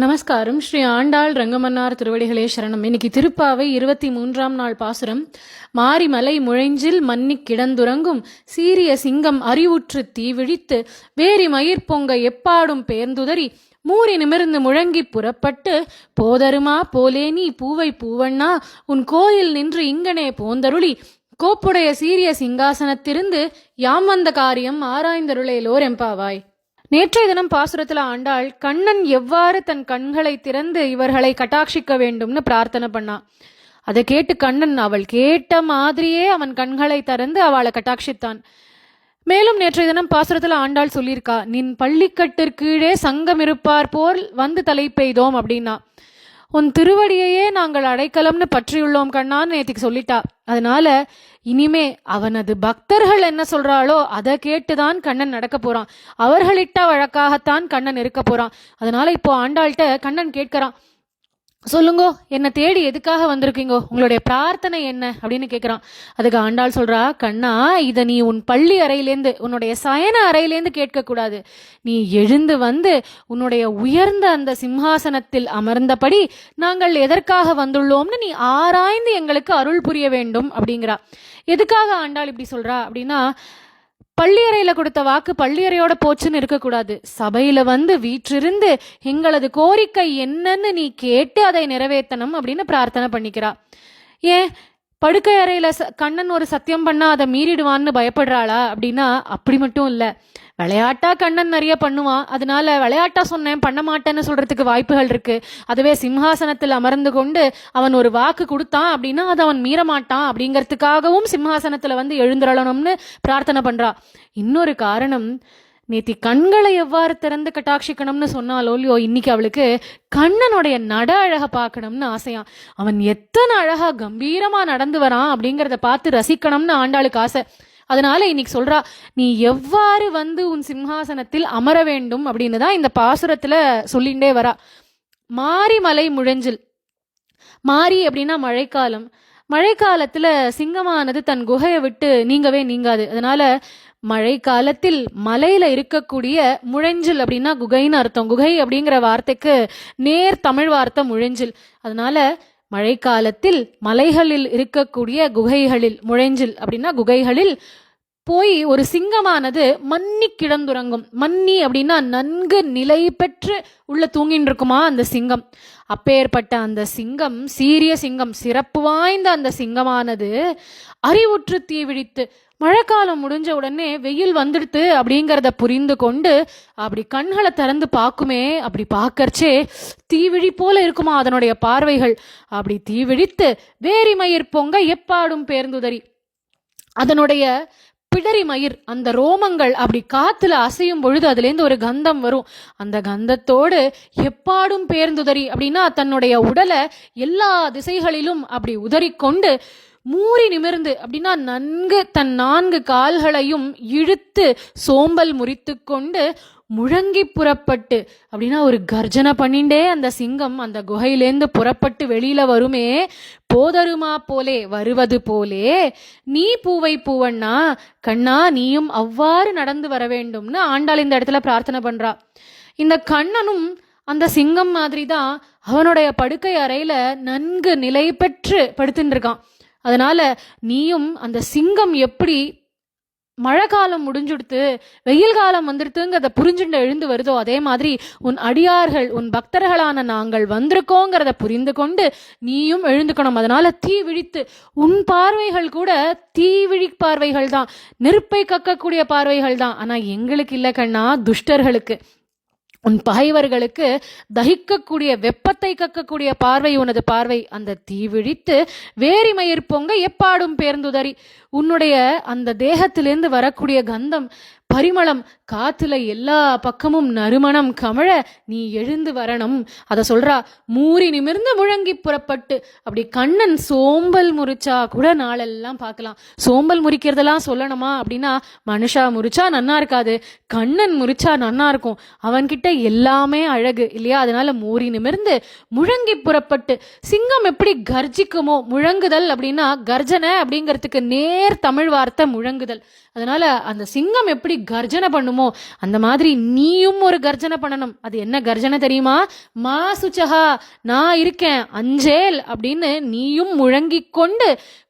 நமஸ்காரம். ஸ்ரீ ஆண்டாள் ரங்கமன்னார் திருவடிகளே சரணம். இன்னைக்கு திருப்பாவை 23ஆம் நாள் பாசுரம். மாரிமலை முழைஞ்சில் மன்னிக் கிடந்துறங்கும் சீரிய சிங்கம் அறிவுற்று தீவிழித்து வேரி மயிர் பொங்க எப்பாடும் பேர்ந்துதறி மூறி நிமிர்ந்து முழங்கி புறப்பட்டு போதருமா போலே நீ பூவை பூவண்ணா உன் கோயில் நின்று இங்கனே போந்தருளி கோப்புடைய சீரிய சிங்காசனத்திருந்து யாம் வந்த காரியம் ஆராய்ந்தருளேலோர் எம்பாவாய். நேற்றைய தினம் பாசுரத்துல ஆண்டாள் கண்ணன் எவ்வாறு தன் கண்களை திறந்து இவர்களை கட்டாட்சிக்க வேண்டும்னு பிரார்த்தனை பண்ணா. அதை கேட்டு கண்ணன் அவள் கேட்ட மாதிரியே அவன் கண்களை திறந்து அவளை கட்டாட்சித்தான். மேலும் நேற்றைய தினம் பாசுரத்துல ஆண்டாள் சொல்லியிருக்கா, நின் பள்ளிக்கட்டிற்கீழே சங்கம் இருப்பார் போல் வந்து தலை பெய்தோம் அப்படின்னா. உன் திருவடியையே நாங்கள் அடைக்கலம்னு பற்றியுள்ளோம் கண்ணான்னு நேத்திக்கு சொல்லிட்டா. அதனால இனிமே அவனது பக்தர்கள் என்ன சொல்றாளோ அதை கேட்டுதான் கண்ணன் நடக்க போறான். அவர்களிட்ட வழக்காகத்தான் கண்ணன் இருக்க போறான். அதனால இப்போ ஆண்டாள்கிட்ட கண்ணன் கேட்கிறான், சொல்லுங்கோ, என்னை தேடி எதுக்காக வந்திருக்கீங்கோ, உங்களுடைய பிரார்த்தனை என்ன அப்படின்னு கேட்கிறான். அதுக்கு ஆண்டாள் சொல்றா, கண்ணா, இதை நீ உன் பள்ளி அறையிலேருந்து உன்னுடைய சயன அறையிலேருந்து கேட்க கூடாது. நீ எழுந்து வந்து உன்னுடைய உயர்ந்த அந்த சிம்ஹாசனத்தில் அமர்ந்தபடி நாங்கள் எதற்காக வந்துள்ளோம்னு நீ ஆராய்ந்து எங்களுக்கு அருள் புரிய வேண்டும் அப்படிங்கிறா. எதுக்காக ஆண்டாள் இப்படி சொல்றா அப்படின்னா, பள்ளியறையில கொடுத்த வாக்கு பள்ளியறையோட போச்சுன்னு இருக்கக்கூடாது. சபையில வந்து வீற்றிருந்து எங்களது கோரிக்கை என்னன்னு நீ கேட்டு அதை நிறைவேற்றணும் அப்படின்னு பிரார்த்தனை பண்ணிக்கிறா. ஏன் படுக்கை அறையில கண்ணன் ஒரு சத்தியம் பண்ணா அதை மீறிடுவான்னு பயப்படுறாளா அப்படின்னா அப்படி மட்டும் இல்ல. விளையாட்டா கண்ணன் நிறைய பண்ணுவான். அதனால விளையாட்டா சொன்னேன் பண்ண மாட்டேன்னு சொல்றதுக்கு வாய்ப்புகள் இருக்கு. அதுவே சிம்ஹாசனத்தில் அமர்ந்து கொண்டு அவன் ஒரு வாக்கு கொடுத்தான் அப்படின்னா அதை அவன் மீற மாட்டான் அப்படிங்கிறதுக்காகவும் சிம்ஹாசனத்துல வந்து எழுந்துடணும்னு பிரார்த்தனை பண்றா. இன்னொரு காரணம், நேத்தி கண்களை எவ்வாறு திறந்து கட்டாட்சிக்கணும்னு சொன்னாலோ இல்லையோ, இன்னைக்கு அவளுக்கு கண்ணனுடைய நட அழக பார்க்கணும்னு ஆசையா. அவன் எத்தனை அழகா கம்பீரமா நடந்து வரான் அப்படிங்கிறத பார்த்து ரசிக்கணும்னு ஆண்டாளுக்கு ஆசை. அதனால இன்னைக்கு சொல்றா, நீ எவ்வாறு வந்து உன் சிம்ஹாசனத்தில் அமர வேண்டும் அப்படின்னு தான் இந்த பாசுரத்துல சொல்லிண்டே வரா. மாரிமலை முழஞ்சில், மாரி அப்படின்னா மழைக்காலம். மழைக்காலத்துல சிங்கமானது தன் குகையை விட்டு நீங்கவே நீங்காது. அதனால மழை காலத்தில் மலையில இருக்கக்கூடிய முழஞ்சில் அப்படின்னா குகைன்னு அர்த்தம். குகை அப்படிங்கிற வார்த்தைக்கு நேர் தமிழ் வார்த்தை முழஞ்சில். அதனால மழைக்காலத்தில் மலைகளில் இருக்கக்கூடிய குகைகளில், முழஞ்சில் அப்படின்னா குகைகளில் போய் ஒரு சிங்கமானது மன்னி கிடந்துறங்கும். மன்னி அப்படின்னா நன்கு நிலை பெற்று உள்ள தூங்கின்னு இருக்குமா அந்த சிங்கம். அப்பேற்பட்ட அந்த சிங்கம், சீரிய சிங்கம், சிறப்பு வாய்ந்த அந்த சிங்கமானது அறிவுற்று தீவிழித்து, மழைக்காலம் முடிஞ்ச உடனே வெயில் வந்துடுத்து அப்படிங்கிறத புரிந்து கொண்டு அப்படி கண்களை திறந்து பார்க்குமே. அப்படி பார்க்கறச்சே தீவிழி போல இருக்குமா அதனுடைய பார்வைகள். அப்படி தீவிழித்து வேரி மயிர் பொங்க எப்பாடும் பேர்ந்துதறி, அதனுடைய பிடரி மயிர், அந்த ரோமங்கள் அப்படி காத்துல அசையும் பொழுது அதுல இருந்து ஒரு கந்தம் வரும். அந்த கந்தத்தோடு எப்பாடும் பேர்ந்துதறி அப்படின்னா தன்னுடைய உடலை எல்லா திசைகளிலும் அப்படி உதறிக்கொண்டு மூறி நிமிர்ந்து அப்படின்னா நன்கு தன் 4 கால்களையும் இழுத்து சோம்பல் முறித்து கொண்டு முழங்கி புறப்பட்டு அப்படின்னா ஒரு கர்ஜனை பண்ணிண்டே அந்த சிங்கம் அந்த குகையிலேருந்து புறப்பட்டு வெளியில வருமே. போதருமா போலே, வருவது போலே நீ பூவை பூவண்ணா, கண்ணா நீயும் அவ்வாறு நடந்து வர வேண்டும்னு ஆண்டாள் இந்த இடத்துல பிரார்த்தனை பண்றா. இந்த கண்ணனும் அந்த சிங்கம் மாதிரி தான் அவனுடைய படுக்கை அறையில நன்கு நிலை பெற்று படுத்துட்டு இருக்கான். அதனால நீயும் அந்த சிங்கம் எப்படி மழை காலம் முடிஞ்சுடுத்து வெயில் காலம் வந்துடுத்துங்கிறத புரிஞ்சுட்டு எழுந்து வருதோ, அதே மாதிரி உன் அடியார்கள், உன் பக்தர்களான நாங்கள் வந்திருக்கோங்கிறத புரிந்து கொண்டு நீயும் எழுந்துக்கணும். அதனால தீ விழித்து, உன் பார்வைகள் கூட தீவிழி பார்வைகள் தான், நெருப்பை கக்கக்கூடிய பார்வைகள் தான். ஆனா எங்களுக்கு இல்லை கண்ணா, துஷ்டர்களுக்கு, உன் பகைவர்களுக்கு தகிக்கக்கூடிய வெப்பத்தை கக்கக்கூடிய பார்வை உனது பார்வை. அந்த தீவிழித்து வேரி மயிர் பொங்க எப்பாடும் பேர்ந்துதறி, உன்னுடைய அந்த தேகத்திலிருந்து வரக்கூடிய கந்தம், பரிமளம், காத்துல எல்லா பக்கமும் நறுமணம் கமழ நீ எழுந்து வரணும். அதை சொல்றா. மூறி நிமிர்ந்து முழங்கி புறப்பட்டு, அப்படி கண்ணன் சோம்பல் முறிச்சா கூட நாளெல்லாம் பார்க்கலாம். சோம்பல் முறிக்கிறதெல்லாம் சொல்லணுமா அப்படின்னா, மனுஷா முறிச்சா நன்னா இருக்காது, கண்ணன் முறிச்சா நன்னா இருக்கும். அவன்கிட்ட எல்லாமே அழகு இல்லையா. அதனால மூறி நிமிர்ந்து முழங்கி புறப்பட்டு, சிங்கம் எப்படி கர்ஜிக்குமோ, முழங்குதல் அப்படின்னா கர்ஜனை அப்படிங்கிறதுக்கு நேர் தமிழ் வார்த்தை முழங்குதல். அதனால அந்த சிங்கம் எப்படி கர்ஜனை பண்ணுமோ அந்த மாதிரி நீயும் ஒரு கர்ஜனை பண்ணணும். அது என்ன கர்ஜனை தெரியுமா? மா சுச்சகா, நான் இருக்கேன், அஞ்சேல் அப்படின்னு நீயும் முழங்கிக் கொண்டு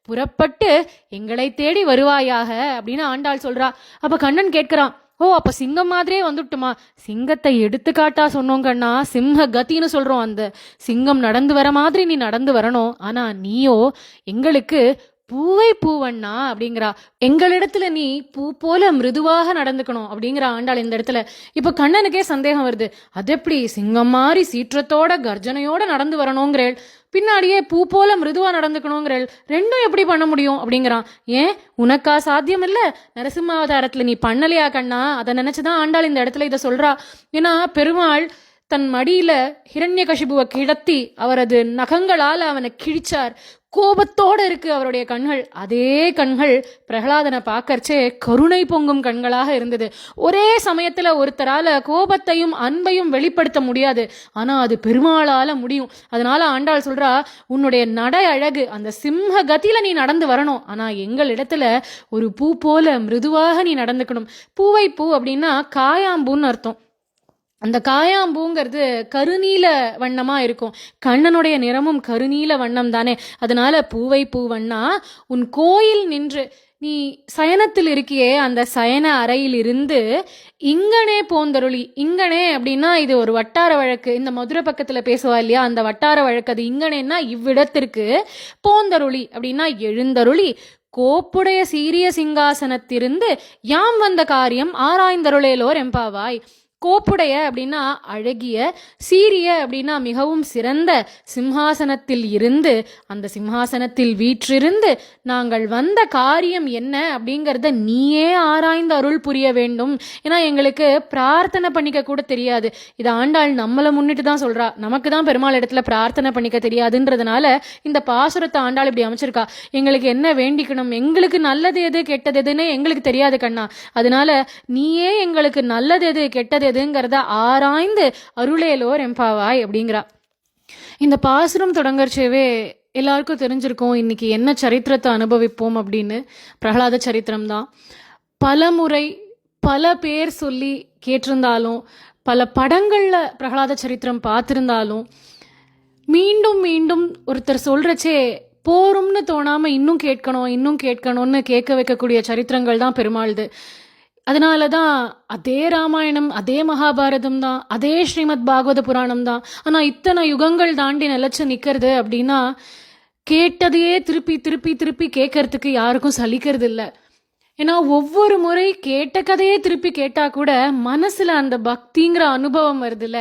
புறப்பட்டு எங்களை தேடி வருவாயாக அப்படின்னு ஆண்டாள் சொல்றா. அப்ப கண்ணன் கேட்கிறான், ஓ அப்ப சிங்கம் மாதிரியே வந்துட்டுமா? சிங்கத்தை எடுத்துக்காட்டா சொன்னோம் கண்ணா, சிம்ம கத்தின்னு சொல்றோம். அந்த சிங்கம் நடந்து வர மாதிரி நீ நடந்து வரணும். ஆனா நீயோ எங்களுக்கு பூவை பூவண்ணா அப்படிங்கிறா. எங்களிடத்துல நீ பூ போல மிருதுவாக நடந்துக்கணும் அப்படிங்கிற ஆண்டாள் இந்த இடத்துல. இப்ப கண்ணனுக்கே சந்தேகம் வருது, அது எப்படி சிங்கம் மாதிரி சீற்றத்தோட கர்ஜனையோட நடந்து வரணுங்கிறேள், பின்னாடியே பூ போல மிருதுவா நடந்துக்கணுங்கிறேள், ரெண்டும் எப்படி பண்ண முடியும் அப்படிங்கிறான். ஏன் உனக்கா சாத்தியம் இல்ல? நரசிம்மாவதாரத்துல நீ பண்ணலையா கண்ணா? அதை நினைச்சுதான் ஆண்டாள் இந்த இடத்துல இதை சொல்றா. ஏன்னா பெருமாள் தன் மடியில ஹிரண்யகசிபுவை கிடத்தி அவரது நகங்களால் அவனை கிழிச்சார். கோபத்தோட இருக்கு அவருடைய கண்கள். அதே கண்கள் பிரகலாதனை பார்க்கறச்சே கருணை பொங்கும் கண்களாக இருந்தது. ஒரே சமயத்துல ஒருத்தரால கோபத்தையும் அன்பையும் வெளிப்படுத்த முடியாது, ஆனா அது பெருமாளால முடியும். அதனால ஆண்டாள் சொல்றா, உன்னுடைய நடை அழகு, அந்த சிம்ம கத்தியில நீ நடந்து வரணும், ஆனா எங்களிடத்துல ஒரு பூ போல மிருதுவாக நீ நடந்துக்கணும். பூவை பூ அப்படின்னா காயாம்பூன்னு அர்த்தம். அந்த காயாம்பூங்கிறது கருநீல வண்ணமா இருக்கும். கண்ணனுடைய நிறமும் கருநீல வண்ணம் தானே. அதனால பூவை பூவண்ணா, உன் கோயில் நின்று நீ சயனத்தில் இருக்கியே, அந்த சயன அறையில் இருந்து இங்கனே போந்தருளி. இங்கனே அப்படின்னா இது ஒரு வட்டார வழக்கு. இந்த மதுரை பக்கத்துல பேசுவா இல்லையா, அந்த வட்டார வழக்கு. அது இங்கனேன்னா இவ்விடத்திற்கு, போந்தருளி அப்படின்னா எழுந்தருளி, கோப்புடைய சீரிய சிங்காசனத்திருந்து யாம் வந்த காரியம் ஆராய்ந்தருளேலோர் எம்பாவாய். கோப்புடைய அப்படின்னா அழகிய, சீரிய அப்படின்னா மிகவும் சிறந்த சிம்ஹாசனத்தில் இருந்து, அந்த சிம்ஹாசனத்தில் வீற்றிருந்து நாங்கள் வந்த காரியம் என்ன அப்படிங்கிறத நீயே ஆராய்ந்து அருள் புரிய வேண்டும். ஏன்னா எங்களுக்கு பிரார்த்தனை பண்ணிக்க கூட தெரியாது. இது ஆண்டாள் நம்மளை முன்னிட்டு தான் சொல்றா. நமக்கு தான் பெருமாள் இடத்துல பிரார்த்தனை பண்ணிக்க தெரியாதுன்றதுனால இந்த பாசுரத்தை ஆண்டாள் இப்படி அமைச்சிருக்கா. எங்களுக்கு என்ன வேண்டிக்கணும், எங்களுக்கு நல்லது எது கெட்டது எதுன்னு எங்களுக்கு தெரியாது கண்ணா, அதனால நீயே எங்களுக்கு நல்லது எது கெட்டது எதுங்கிறத ஆராய்ந்து அருளேலோர் எம்பாவாய் அப்படிங்கிறா. இந்த பாசுரம் தொடங்கறச்சேவே எல்லாருக்கும் தெரிஞ்சிருக்கும் இன்னைக்கு என்ன சரித்திரத்தை அனுபவிப்போம் அப்படின்னு. பிரகலாத சரித்திரம் தான். பல முறை பல பேர் சொல்லி கேட்டிருந்தாலும், பல படங்கள்ல பிரகலாத சரித்திரம் பார்த்திருந்தாலும், மீண்டும் மீண்டும் ஒருத்தர் சொல்றச்சே போரும்னு தோணாம இன்னும் கேட்கணும் இன்னும் கேட்கணும்னு கேட்க வைக்கக்கூடிய சரித்திரங்கள் தான் பெருமாள்து. அதனால தான் அதே ராமாயணம், அதே மகாபாரதம் தான், அதே ஸ்ரீமத் பாகவத புராணம் தான். ஆனால் இத்தனை யுகங்கள் தாண்டி நிலச்சி நிற்கிறது அப்படின்னா, கேட்டதையே திருப்பி திருப்பி திருப்பி கேட்கறதுக்கு யாருக்கும் சலிக்கிறது இல்லை. ஏன்னா ஒவ்வொரு முறை கேட்ட கதையே திருப்பி கேட்டால் கூட மனசில் அந்த பக்திங்கிற அனுபவம் வருதில்ல,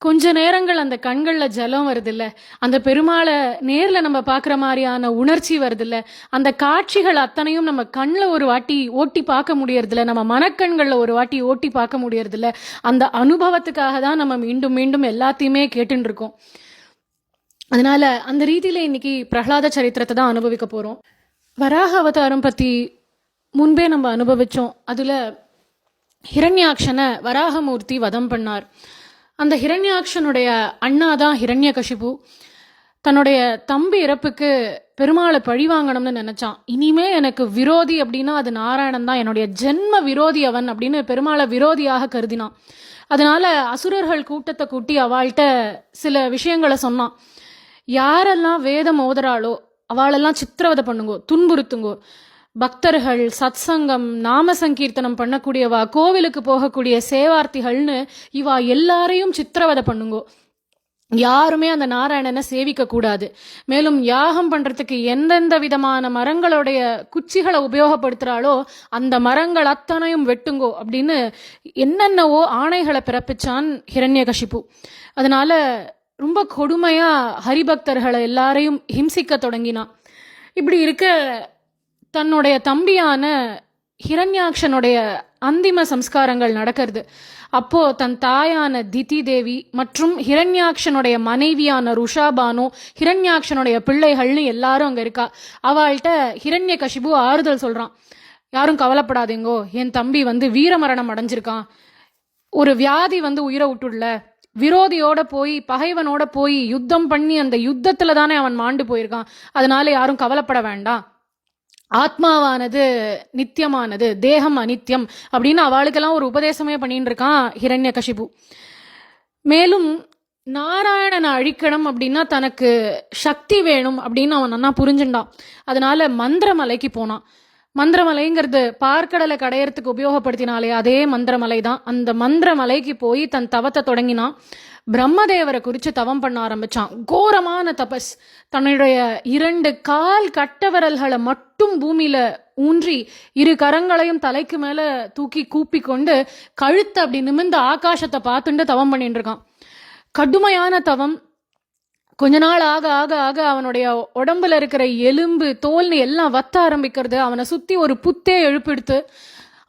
கொஞ்ச நேரங்கள் அந்த கண்களில் ஜலம் வருதில்ல, அந்த பெருமாளை நேரில் நம்ம பார்க்குற மாதிரியான உணர்ச்சி வருதில்ல, அந்த காட்சிகள் அத்தனையும் நம்ம கண்ணில் ஒரு வாட்டி ஓட்டி பார்க்க முடியறதில்ல, நம்ம மனக்கண்களில் ஒரு வாட்டி ஓட்டி பார்க்க முடியறதில்ல. அந்த அனுபவத்துக்காக தான் நம்ம மீண்டும் மீண்டும் எல்லாத்தையுமே கேட்டுன்னு இருக்கோம். அதனால அந்த ரீதியில் இன்னைக்கு பிரகலாத சரித்திரத்தை தான் அனுபவிக்க போகிறோம். வராக அவதாரம் பற்றி முன்பே நம்ம அனுபவித்தோம். அதில் ஹிரண்யாக்ஷனை வராகமூர்த்தி வதம் பண்ணார். அந்த ஹிரண்யாக்ஷனுடைய அண்ணா தான் ஹிரண்யகசிபு. தன்னுடைய தம்பி இறப்புக்கு பெருமாளை பழி வாங்கணும்னு நினைச்சான். இனிமே எனக்கு விரோதி அப்படின்னா அது நாராயணன் தான், என்னுடைய ஜென்ம விரோதி அவன் அப்படின்னு பெருமாளை விரோதியாக கருதினான். அதனால அசுரர்கள் கூட்டத்தை கூட்டி அவள்கிட்ட சில விஷயங்களை சொன்னான். யாரெல்லாம் வேதம் ஓதுறாளோ அவளெல்லாம் சித்திரவதை பண்ணுங்கோ, துன்புறுத்துங்கோ. பக்தர்கள், சத் சங்கம், நாம சங்கீர்த்தனம் பண்ணக்கூடியவா, கோவிலுக்கு போகக்கூடிய சேவார்த்திகள்னு இவா எல்லாரையும் சித்திரவதை பண்ணுங்கோ. யாருமே அந்த நாராயணனை சேவிக்க கூடாது. மேலும் யாகம் பண்றதுக்கு எந்தெந்த விதமான மரங்களுடைய குச்சிகளை உபயோகப்படுத்துறாளோ அந்த மரங்கள் அத்தனையும் வெட்டுங்கோ அப்படின்னு என்னென்னவோ ஆணைகளை பிறப்பிச்சான் ஹிரண்யகசிபு. அதனால ரொம்ப கொடுமையா ஹரிபக்தர்களை எல்லாரையும் ஹிம்சிக்க தொடங்கினான். இப்படி இருக்க தன்னுடைய தம்பியான ஹிரண்யாக்ஷனுடைய அந்திம சம்ஸ்காரங்கள் நடக்கிறது. அப்போ தன் தாயான திதி தேவி மற்றும் ஹிரண்யாக்ஷனுடைய மனைவியான ருஷாபானு, ஹிரண்யாக்ஷனுடைய பிள்ளைகள்னு எல்லாரும் அங்க இருக்கா. அவள்கிட்ட ஹிரண்யகசிபு ஆறுதல் சொல்றான். யாரும் கவலைப்படாதீங்கோ, என் தம்பி வீரமரணம் அடைஞ்சிருக்கான், ஒரு வியாதி உயிரை விட்டுடல, விரோதியோட போய் பகைவனோட போய் யுத்தம் பண்ணி அந்த யுத்தத்துல தானே அவன் மாண்டு போயிருக்கான், அதனால யாரும் கவலைப்பட வேண்டாம் ஆத்மாவானது நித்தியமானது, தேகம் அனித்தியம் அப்படின்னு அவளுக்கெல்லாம் ஒரு உபதேசமே பண்ணிட்டு இருக்கான் ஹிரண்யகசிபு. மேலும் நாராயணனை அழிக்கணும் அப்படின்னா தனக்கு சக்தி வேணும் அப்படின்னு அவன் நன்னா புரிஞ்சுட்டான். அதனால மந்திரமலைக்கு போனான். மந்திரமலைங்கிறது பார்க்கடலை கடையறதுக்கு உபயோகப்படுத்தினாலே அதே மந்திரமலை தான். அந்த மந்திரமலைக்கு போய் தன் தவத்தை தொடங்கினான். பிரம்மதேவரை குறித்து தவம் பண்ண ஆரம்பிச்சான். கோரமான தபஸ். தன்னுடைய 2 கால் கட்டவரல்களை மட்டும் பூமியில ஊன்றி 2 கரங்களையும் தலைக்கு மேல தூக்கி கூப்பி கொண்டு கழுத்தை அப்படி நிமிர்ந்து ஆகாசத்தை பார்த்துட்டு தவம் பண்ணிட்டு இருக்கான். கடுமையான தவம். கொஞ்ச நாள் ஆக ஆக ஆக அவனுடைய உடம்புல இருக்கிற எலும்பு தோல்னு எல்லாம் வத்த ஆரம்பிக்கிறது. அவனை சுத்தி ஒரு புத்தே எழுப்பிடுத்து.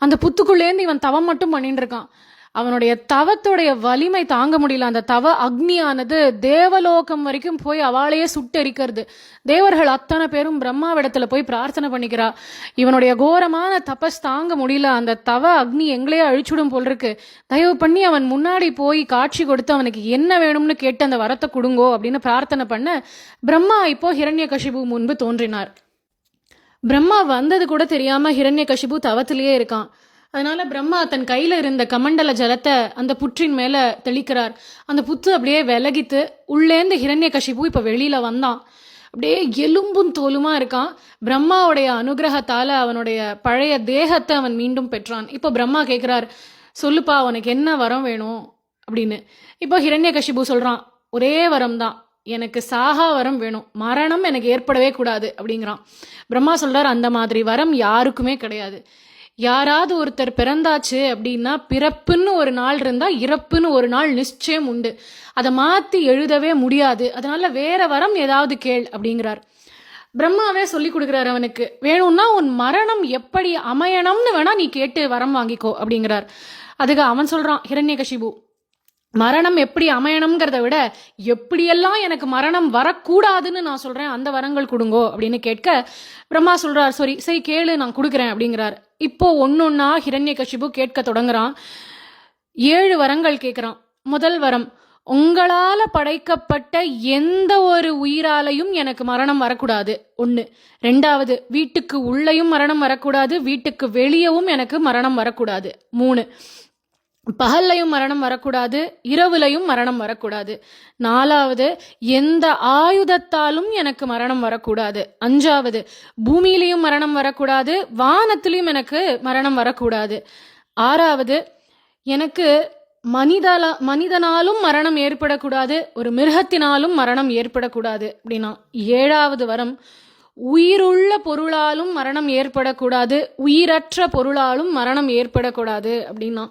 அந்த புத்துக்குள்ளேருந்து இவன் தவம் மட்டும் பண்ணிட்டு இருக்கான். அவனுடைய தவத்துடைய வலிமை தாங்க முடியல. அந்த தவ அக்னியானது தேவலோகம் வரைக்கும் போய் அவளையே சுட்டெரிக்கிறது. தேவர்கள் அத்தனை பேரும் பிரம்மாவிடத்துல போய் பிரார்த்தனை பண்ணிக்கிறா. இவனுடைய கோரமான தபஸ் தாங்க முடியல. அந்த தவ அக்னி எங்களையே அழிச்சுடும் போல் இருக்கு. தயவு பண்ணி அவன் முன்னாடி போய் காட்சி கொடுத்து அவனுக்கு என்ன வேணும்னு கேட்டு அந்த வரத்தை கொடுங்கோ அப்படின்னு பிரார்த்தனை பண்ண பிரம்மா இப்போ ஹிரண்யகசிபு முன்பு தோன்றினார். பிரம்மா வந்தது கூட தெரியாம ஹிரண்யகசிபு தவத்திலேயே இருக்கான். அதனால பிரம்மா தன் கையில இருந்த கமண்டல ஜலத்தை அந்த புற்றின் மேல தெளிக்கிறார். அந்த புத்து அப்படியே விலகித்து உள்ளேந்து ஹிரண்யகசிபு இப்ப வெளியில வந்தான். அப்படியே எலும்பும் தோலுமா இருக்கான். பிரம்மாவுடைய அனுகிரகத்தால அவனுடைய பழைய தேகத்தை அவன் மீண்டும் பெற்றான். இப்போ பிரம்மா கேட்கிறார், சொல்லுப்பா உனக்கு என்ன வரம் வேணும் அப்படின்னு. இப்போ ஹிரண்யகசிபு சொல்றான், ஒரே வரம் தான், எனக்கு சாகா வரம் வேணும், மரணம் எனக்கு ஏற்படவே கூடாது அப்படிங்கிறான். பிரம்மா சொல்றார், அந்த மாதிரி வரம் யாருக்குமே கிடையாது. யாராவது ஒருத்தர் பிறந்தாச்சு அப்படின்னா பிறப்புன்னு ஒரு நாள் இருந்தா இறப்புன்னு ஒரு நாள் நிச்சயம் உண்டு. அதை மாத்தி எழுதவே முடியாது. அதனால வேற வரம் ஏதாவது கேள் அப்படிங்கிறார். பிரம்மாவே சொல்லி கொடுக்குறாரு அவனுக்கு, வேணும்னா உன் மரணம் எப்படி அமையணும்னு வேணா நீ கேட்டு வரம் வாங்கிக்கோ அப்படிங்கிறார். அதுக்கு அவன் சொல்றான் ஹிரண்யகசிபு, மரணம் எப்படி அமையணுங்கிறத விட எப்படியெல்லாம் எனக்கு மரணம் வரக்கூடாதுன்னு நான் சொல்றேன், அந்த வரங்கள் கொடுங்கோ அப்படின்னு கேட்க பிரம்மா சொல்றார், சரி கேளு நான் கொடுக்குறேன் அப்படிங்கிறார். இப்போ ஒன்னொன்னா ஹிரண்யகசிபு கேட்க தொடங்குறான். 7 வரங்கள் கேட்கிறான். முதல் வரம், உங்களால படைக்கப்பட்ட எந்த ஒரு உயிராலையும் எனக்கு மரணம் வரக்கூடாது 1. 2வது, வீட்டுக்கு உள்ளேயும் மரணம் வரக்கூடாது, வீட்டுக்கு வெளியவும் எனக்கு மரணம் வரக்கூடாது 3. பகல்லையும் மரணம் வரக்கூடாது, இரவுலையும் மரணம் வரக்கூடாது 4வது, எந்த ஆயுதத்தாலும் எனக்கு மரணம் வரக்கூடாது 5வது, பூமியிலையும் மரணம் வரக்கூடாது, வானத்திலையும் எனக்கு மரணம் வரக்கூடாது 6வது, எனக்கு மனிதனாலும் மரணம் ஏற்படக்கூடாது, ஒரு மிருகத்தினாலும் மரணம் ஏற்படக்கூடாது அப்படின்னா. 7வது வரம், உயிருள்ள பொருளாலும் மரணம் ஏற்படக்கூடாது, உயிரற்ற பொருளாலும் மரணம் ஏற்படக்கூடாது அப்படின்னா.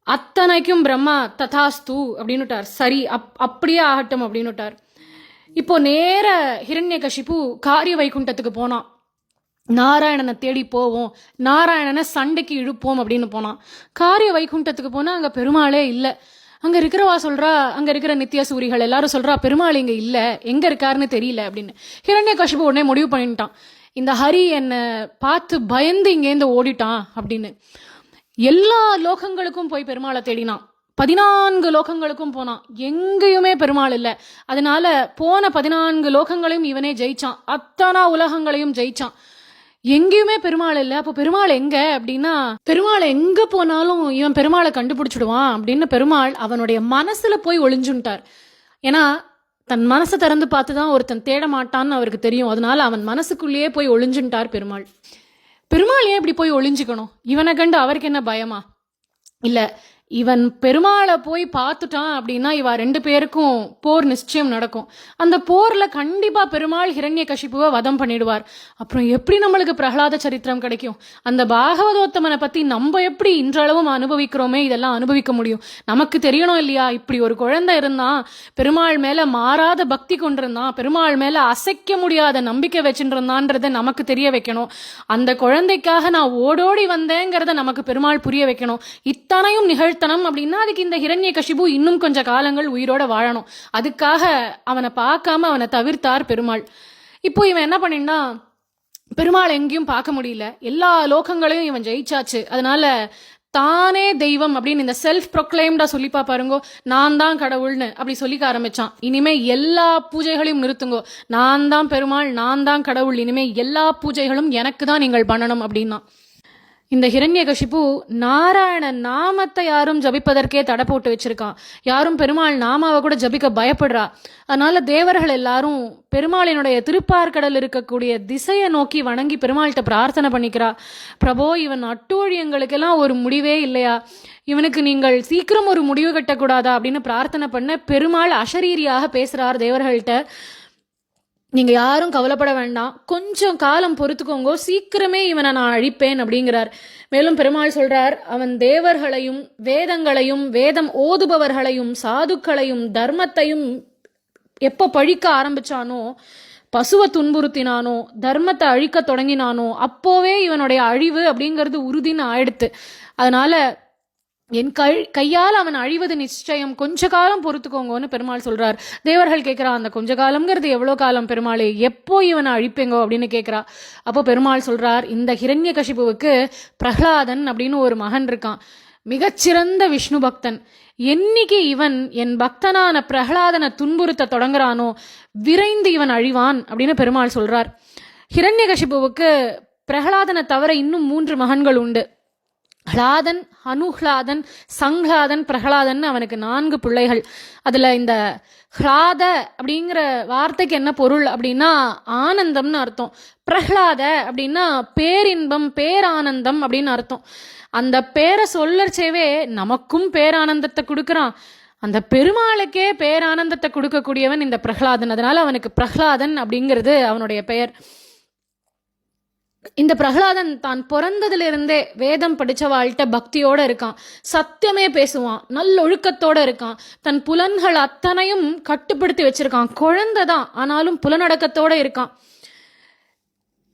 அத்தனைக்கும் பிரம்மா ததாஸ்து அப்படின்னுட்டார். சரி அப்படியே ஆகட்டும் அப்படின்னுட்டார். இப்போ நேர ஹிரண்யகசிபு காரிய வைகுண்டத்துக்கு போனான். நாராயணனை தேடி போவோம், நாராயணனை சண்டைக்கு இழுப்போம் அப்படின்னு போனான். காரிய வைகுண்டத்துக்கு போனா அங்க பெருமாளே இல்லை. அங்க இருக்கிறவா சொல்றா, அங்க இருக்கிற நித்திய சூரிகள் எல்லாரும் சொல்றா, பெருமாள் இங்க இல்ல, எங்க இருக்காருன்னு தெரியல அப்படின்னு. ஹிரண்யகசிபு உடனே முடிவு பண்ணிட்டான், இந்த ஹரி என்னை பார்த்து பயந்து இங்கேருந்து ஓடிட்டான் அப்படின்னு. எல்லா லோகங்களுக்கும் போய் பெருமாளை தேடினான். 14 லோகங்களுக்கும் போனான். எங்கேயுமே பெருமாள் இல்லை. அதனால போன 14 லோகங்களையும் இவனே ஜெயிச்சான். அத்தனை உலகங்களையும் ஜெயிச்சான். எங்கேயுமே பெருமாள் இல்லை. அப்போ பெருமாள் எங்க அப்படின்னா, பெருமாள் எங்க போனாலும் இவன் பெருமாளை கண்டுபிடிச்சிடுவான் அப்படின்னு பெருமாள் அவனுடைய மனசுல போய் ஒளிஞ்சுட்டார். ஏன்னா தன் மனசை திறந்து பார்த்துதான் ஒருத்தன் தேட மாட்டான்னு அவருக்கு தெரியும். அதனால அவன் மனசுக்குள்ளேயே போய் ஒளிஞ்சுட்டார் பெருமாள். பெருமாள் ஏன் இப்படி போய் ஒளிஞ்சுக்கணும்? இவனை கண்டு அவருக்கு என்ன பயமா? இல்ல, இவன் பெருமாளை போய் பார்த்துட்டான் அப்படின்னா இவ 2 பேருக்கும் போர் நிச்சயம் நடக்கும். அந்த போர்ல கண்டிப்பா பெருமாள் ஹிரண்யகசிபுவை வதம் பண்ணிடுவார். அப்புறம் எப்படி நம்மளுக்கு பிரகலாத சரித்திரம் கிடைக்கும்? அந்த பாகவதோத்தமனை பத்தி நம்ம எப்படி இன்றளவும் அனுபவிக்கிறோமே இதெல்லாம் அனுபவிக்க முடியும்? நமக்கு தெரியணும் இல்லையா, இப்படி ஒரு குழந்தை இருந்தான், பெருமாள் மேல மாறாத பக்தி கொண்டிருந்தான், பெருமாள் மேல அசைக்க முடியாத நம்பிக்கை வச்சுட்டு இருந்தான்றத நமக்கு தெரிய வைக்கணும். அந்த குழந்தைக்காக நான் ஓடோடி வந்தேங்கிறத நமக்கு பெருமாள் புரிய வைக்கணும். இத்தனையும் நிகழ்த்தனம் அப்படின்னா அதுக்கு இந்த ஹிரண்யகசிபு இன்னும் கொஞ்ச காலங்கள் உயிரோட வாழணும். அதுக்காக அவனை பார்க்காம அவனை தவிர்த்தார் பெருமாள். இப்போ இவன் என்ன பண்ணினா, பெருமாள் எங்கேயும் பார்க்க முடியல, எல்லா லோகங்களையும் இவன் ஜெயிச்சாச்சு. அதனால தானே தெய்வம் அப்படின்னு இந்த செல்ஃப் ப்ரொக்ளைம்டா சொல்லிப்பா பாருங்கோ, நான் தான் கடவுள்னு அப்படி சொல்லிக்க ஆரம்பிச்சான். இனிமே எல்லா பூஜைகளையும் நிறுத்துங்கோ, நான் தான் பெருமாள், நான் தான் கடவுள், இனிமே எல்லா பூஜைகளும் எனக்கு தான் நீங்கள் பண்ணணும் அப்படின்னா. இந்த ஹிரண்யகசிபு நாராயண நாமத்தை யாரும் ஜபிப்பதற்கே தடை போட்டு வச்சிருக்கான். யாரும் பெருமாள் நாமாவை கூட ஜபிக்க பயப்படுறா. அதனால தேவர்கள் எல்லாரும் பெருமாளினுடைய திருப்பார்கடல் இருக்கக்கூடிய திசையை நோக்கி வணங்கி பெருமாள்கிட்ட பிரார்த்தனை பண்ணிக்கிறா. பிரபோ, இவன் அட்டூழியங்களுக்கெல்லாம் ஒரு முடிவே இல்லையா, இவனுக்கு நீங்கள் சீக்கிரம் ஒரு முடிவு கட்டக்கூடாதா அப்படின்னு பிரார்த்தனை பண்ண பெருமாள் அசரீரியாக பேசுறார் தேவர்கள்ட்ட. நீங்க யாரும் கவலைப்பட வேண்டாம், கொஞ்சம் காலம் பொறுத்துக்கோங்க, சீக்கிரமே இவனை நான் அழிப்பேன் அப்படிங்கிறார். மேலும் பெருமாள் சொல்றார், அவன் தேவர்களையும் வேதங்களையும் வேதம் ஓதுபவர்களையும் சாதுக்களையும் தர்மத்தையும் எப்போ பழிக்க ஆரம்பிச்சானோ, பசுவை துன்புறுத்தினானோ, தர்மத்தை அழிக்க தொடங்கினானோ, அப்போவே இவனுடைய அழிவு அப்படிங்கிறது உறுதின்னு ஆயிடுத்து. அதனால என் கையால் அவன் அழிவது நிச்சயம், கொஞ்ச காலம் பொறுத்துக்கோங்கன்னு பெருமாள் சொல்றார். தேவர்கள் கேட்கிறா, அந்த கொஞ்ச காலம்ங்கிறது எவ்வளோ காலம் பெருமாளே, எப்போ இவனை அழிப்பேங்கோ அப்படின்னு கேட்கிறா. அப்போ பெருமாள் சொல்றார், இந்த ஹிரண்யகசிபுவுக்கு பிரஹ்லாதன் அப்படின்னு ஒரு மகன் இருக்கான், மிகச்சிறந்த விஷ்ணு பக்தன். என்னைக்கு இவன் என் பக்தனான பிரஹ்லாதனை துன்புறுத்த தொடங்குறானோ விரைந்து இவன் அழிவான் அப்படின்னு பெருமாள் சொல்றார். ஹிரண்யகசிபுவுக்கு பிரஹ்லாதனை தவிர இன்னும் 3 மகன்கள் உண்டு. ஹ்லாதன், அனுஹ்லாதன், சங்ஹ்லாதன், பிரஹ்லாதன் அவனுக்கு 4 பிள்ளைகள். அதுல இந்த ஹ்லாத அப்படிங்கிற வார்த்தைக்கு என்ன பொருள் அப்படின்னா ஆனந்தம்னு அர்த்தம். பிரஹ்லாத அப்படின்னா பேரின்பம், பேரானந்தம் அப்படின்னு அர்த்தம். அந்த பேரை சொல்லச்சேவே நமக்கும் பேரானந்தத்தை கொடுக்கறான், அந்த பெருமாளுக்கே பேரானந்தத்தை கொடுக்கக்கூடியவன் இந்த பிரஹ்லாதன். அதனால அவனுக்கு பிரஹ்லாதன் அப்படிங்கிறது அவனுடைய பெயர். இந்த பிரஹ்லாதன் தான் பிறந்ததிலிருந்தே வேதம் படிச்சவாழ்கிட்ட பக்தியோட இருக்கான், சத்தியமே பேசுவான், நல்லொழுக்கத்தோட இருக்கான், தன் புலன்கள் அத்தனையும் கட்டுப்படுத்தி வச்சிருக்கான். குழந்தைதான் ஆனாலும் புலனடக்கத்தோட இருக்கான்.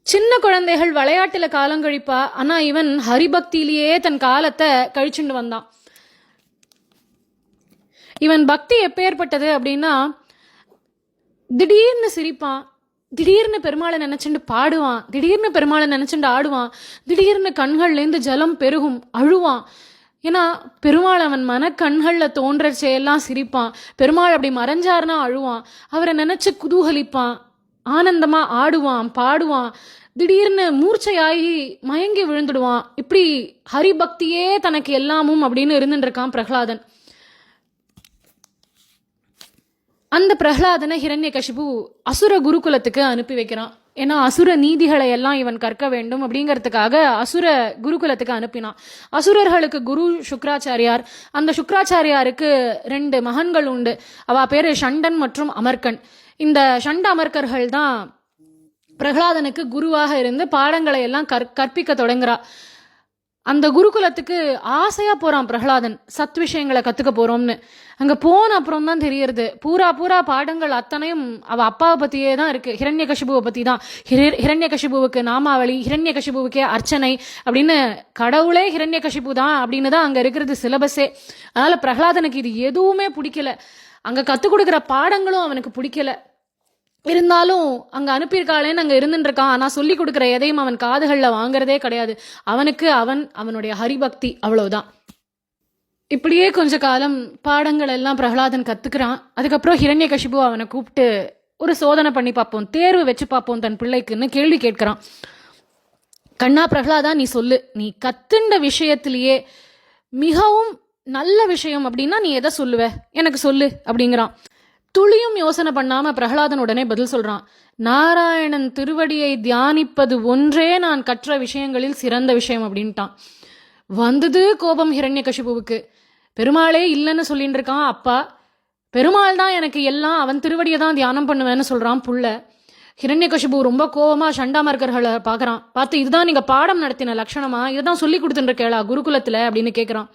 சின்ன குழந்தைகள் விளையாட்டுல காலம் கழிப்பா, ஆனா இவன் ஹரிபக்தியிலேயே தன் காலத்தை கழிச்சுண்டு வந்தான். இவன் பக்தி எப்பேற்பட்டது அப்படின்னா, திடீர்னு சிரிப்பான், திடீர்னு பெருமாளை நினைச்சுட்டு பாடுவான், திடீர்னு பெருமாளை நினைச்சுட்டு ஆடுவான், திடீர்னு கண்கள்லேருந்து ஜலம் பெருகும், அழுவான். ஏன்னா பெருமாள் அவன் மனக்கண்களில் தோன்றச்சையெல்லாம் சிரிப்பான், பெருமாள் அப்படி மறைஞ்சாருன்னா அழுவான், அவரை நினைச்சு குதூகலிப்பான், ஆனந்தமா ஆடுவான், பாடுவான், திடீர்னு மூர்ச்சையாகி மயங்கி விழுந்துடுவான். இப்படி ஹரிபக்தியே தனக்கு எல்லாமும் அப்படின்னு இருந்துட்டு இருக்கான் பிரஹ்லாதன். அந்த பிரஹ்லாதனை ஹிரண்யகசிபு அசுர குருகுலத்துக்கு அனுப்பி வைக்கிறான். ஏன்னா அசுர நீதிகளை எல்லாம் இவன் கற்க வேண்டும் அப்படிங்கிறதுக்காக அசுர குருகுலத்துக்கு அனுப்பினான். அசுரர்களுக்கு குரு சுக்ராச்சாரியார். அந்த சுக்ராச்சாரியாருக்கு 2 மகன்கள் உண்டு. அவ பேரு ஷண்டன் மற்றும் அமர்கன். இந்த ஷண்ட அமர்கர்கள் தான் பிரஹ்லாதனுக்கு குருவாக இருந்து பாடங்களை எல்லாம் கற்பிக்க தொடங்குறா. அந்த குருகுலத்துக்கு ஆசையா போறான் பிரஹ்லாதன், சத் விஷயங்களை கத்துக்க போறோம்னு. அங்க போன அப்புறம் தான் தெரியறது, பூரா பாடங்கள் அத்தனையும் அவ அப்பாவை பத்தியே தான் இருக்கு, ஹிரண்யகசிபுவை பத்தி தான். ஹிரண்யகசிபுவுக்கு நாமாவளி, ஹிரண்யகசிபுவுக்கே அர்ச்சனை அப்படின்னு, கடவுளே ஹிரண்யகசிபு தான் அப்படின்னு தான் அங்க இருக்கிறது சிலபஸே. அதனால பிரஹ்லாதனுக்கு இது எதுவுமே பிடிக்கல, அங்க கத்துக் கொடுக்குற பாடங்களும் அவனுக்கு பிடிக்கல. இருந்தாலும் அங்க அனுப்பியிருக்காளேன்னு அங்க இருந்துட்டு இருக்கான். ஆனா சொல்லி கொடுக்குற எதையும் அவன் காதுகள்ல வாங்குறதே கிடையாது. அவனுக்கு அவனுடைய ஹரிபக்தி அவ்வளவுதான். இப்படியே கொஞ்ச காலம் பாடங்கள் எல்லாம் பிரஹ்லாதன் கத்துக்கிறான். அதுக்கப்புறம் ஹிரண்யகசிபு அவனை கூப்பிட்டு ஒரு சோதனை பண்ணி பார்ப்போம், தேர்வு வச்சு பார்ப்போம் தன் பிள்ளைக்குன்னு கேள்வி கேட்கிறான். கண்ணா பிரஹ்லாதா, நீ சொல்லு, நீ கத்துண்ட விஷயத்திலேயே மிகவும் நல்ல விஷயம் அப்படின்னா நீ எதை சொல்லுவ, எனக்கு சொல்லு அப்படிங்கிறான். துளியும் யோசனை பண்ணாம பிரஹ்லாதன் உடனே பதில் சொல்றான், நாராயணன் திருவடியை தியானிப்பது ஒன்றே நான் கற்ற விஷயங்களில் சிறந்த விஷயம் அப்படின்ட்டான். வந்தது கோபம் ஹிரண்யகசிபுவுக்கு. பெருமாளே இல்லைன்னு சொல்லிட்டு இருக்கான் அப்பா, பெருமாள் தான் எனக்கு எல்லாம், அவன் திருவடியை தான் தியானம் பண்ணுவேன்னு சொல்றான் புள்ள. ஹிரண்யகசிபு ரொம்ப கோபமா சண்டாமர்கர்களை பார்க்கறான். பார்த்து, இதுதான் நீங்க பாடம் நடத்தின லட்சணமா, இதுதான் சொல்லி கொடுத்துட்டு இருக்கேளா குருகுலத்துல அப்படின்னு கேட்கறான்.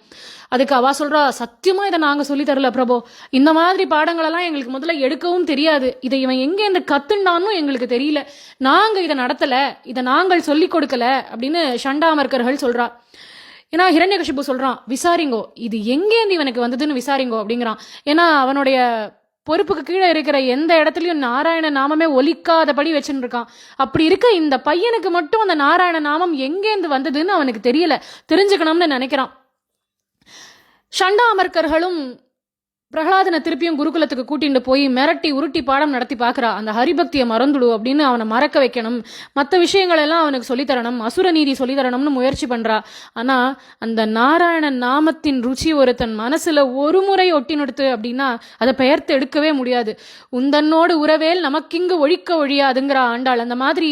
அதுக்கு அவா சொல்றா, சத்தியமா இதை நாங்க சொல்லி தரல பிரபோ, இந்த மாதிரி பாடங்களெல்லாம் எங்களுக்கு முதல்ல எடுக்கவும் தெரியாது, இதை இவன் எங்க இருந்து கத்துண்டான்னு எங்களுக்கு தெரியல, நாங்க இதை நடத்தல, இதை நாங்கள் சொல்லி கொடுக்கல அப்படின்னு சண்டாமர்கர்கள் சொல்றா. ஏன்னா ஹிரண்யகசிபு சொல்றான், விசாரிங்கோ, இது எங்கேருந்து இவனுக்கு வந்ததுன்னு விசாரிங்கோ அப்படிங்கிறான். ஏன்னா அவனுடைய பொறுப்புக்கு கீழே இருக்கிற எந்த இடத்துலயும் நாராயண நாமமே ஒலிக்காதபடி வச்சுட்டு இருக்கான். அப்படி இருக்க இந்த பையனுக்கு மட்டும் அந்த நாராயண நாமம் எங்கேருந்து வந்ததுன்னு அவனுக்கு தெரியல, தெரிஞ்சுக்கணும்னு நினைக்கிறான். சண்டாமர்க்கர்களும் பிரகலாதனை திருப்பியும் குருகுலத்துக்கு கூட்டிட்டு போய் மிரட்டி உருட்டி பாடம் நடத்தி பார்க்குறா. அந்த ஹரிபக்தியை மறந்துடு அப்படின்னு அவனை மறக்க வைக்கணும், மற்ற விஷயங்கள் எல்லாம் அவனுக்கு சொல்லித்தரணும், அசுர நீதி சொல்லித்தரணும்னு முயற்சி பண்றா. ஆனா அந்த நாராயணன் நாமத்தின் ருச்சி ஒருத்தன் மனசுல ஒரு முறை ஒட்டி நிறுத்து அப்படின்னா அதை பெயர்த்து எடுக்கவே முடியாது. உந்தன்னோடு உறவேல் நமக்கிங்கு ஒழிக்க ஒழியாதுங்கிற ஆண்டாள். அந்த மாதிரி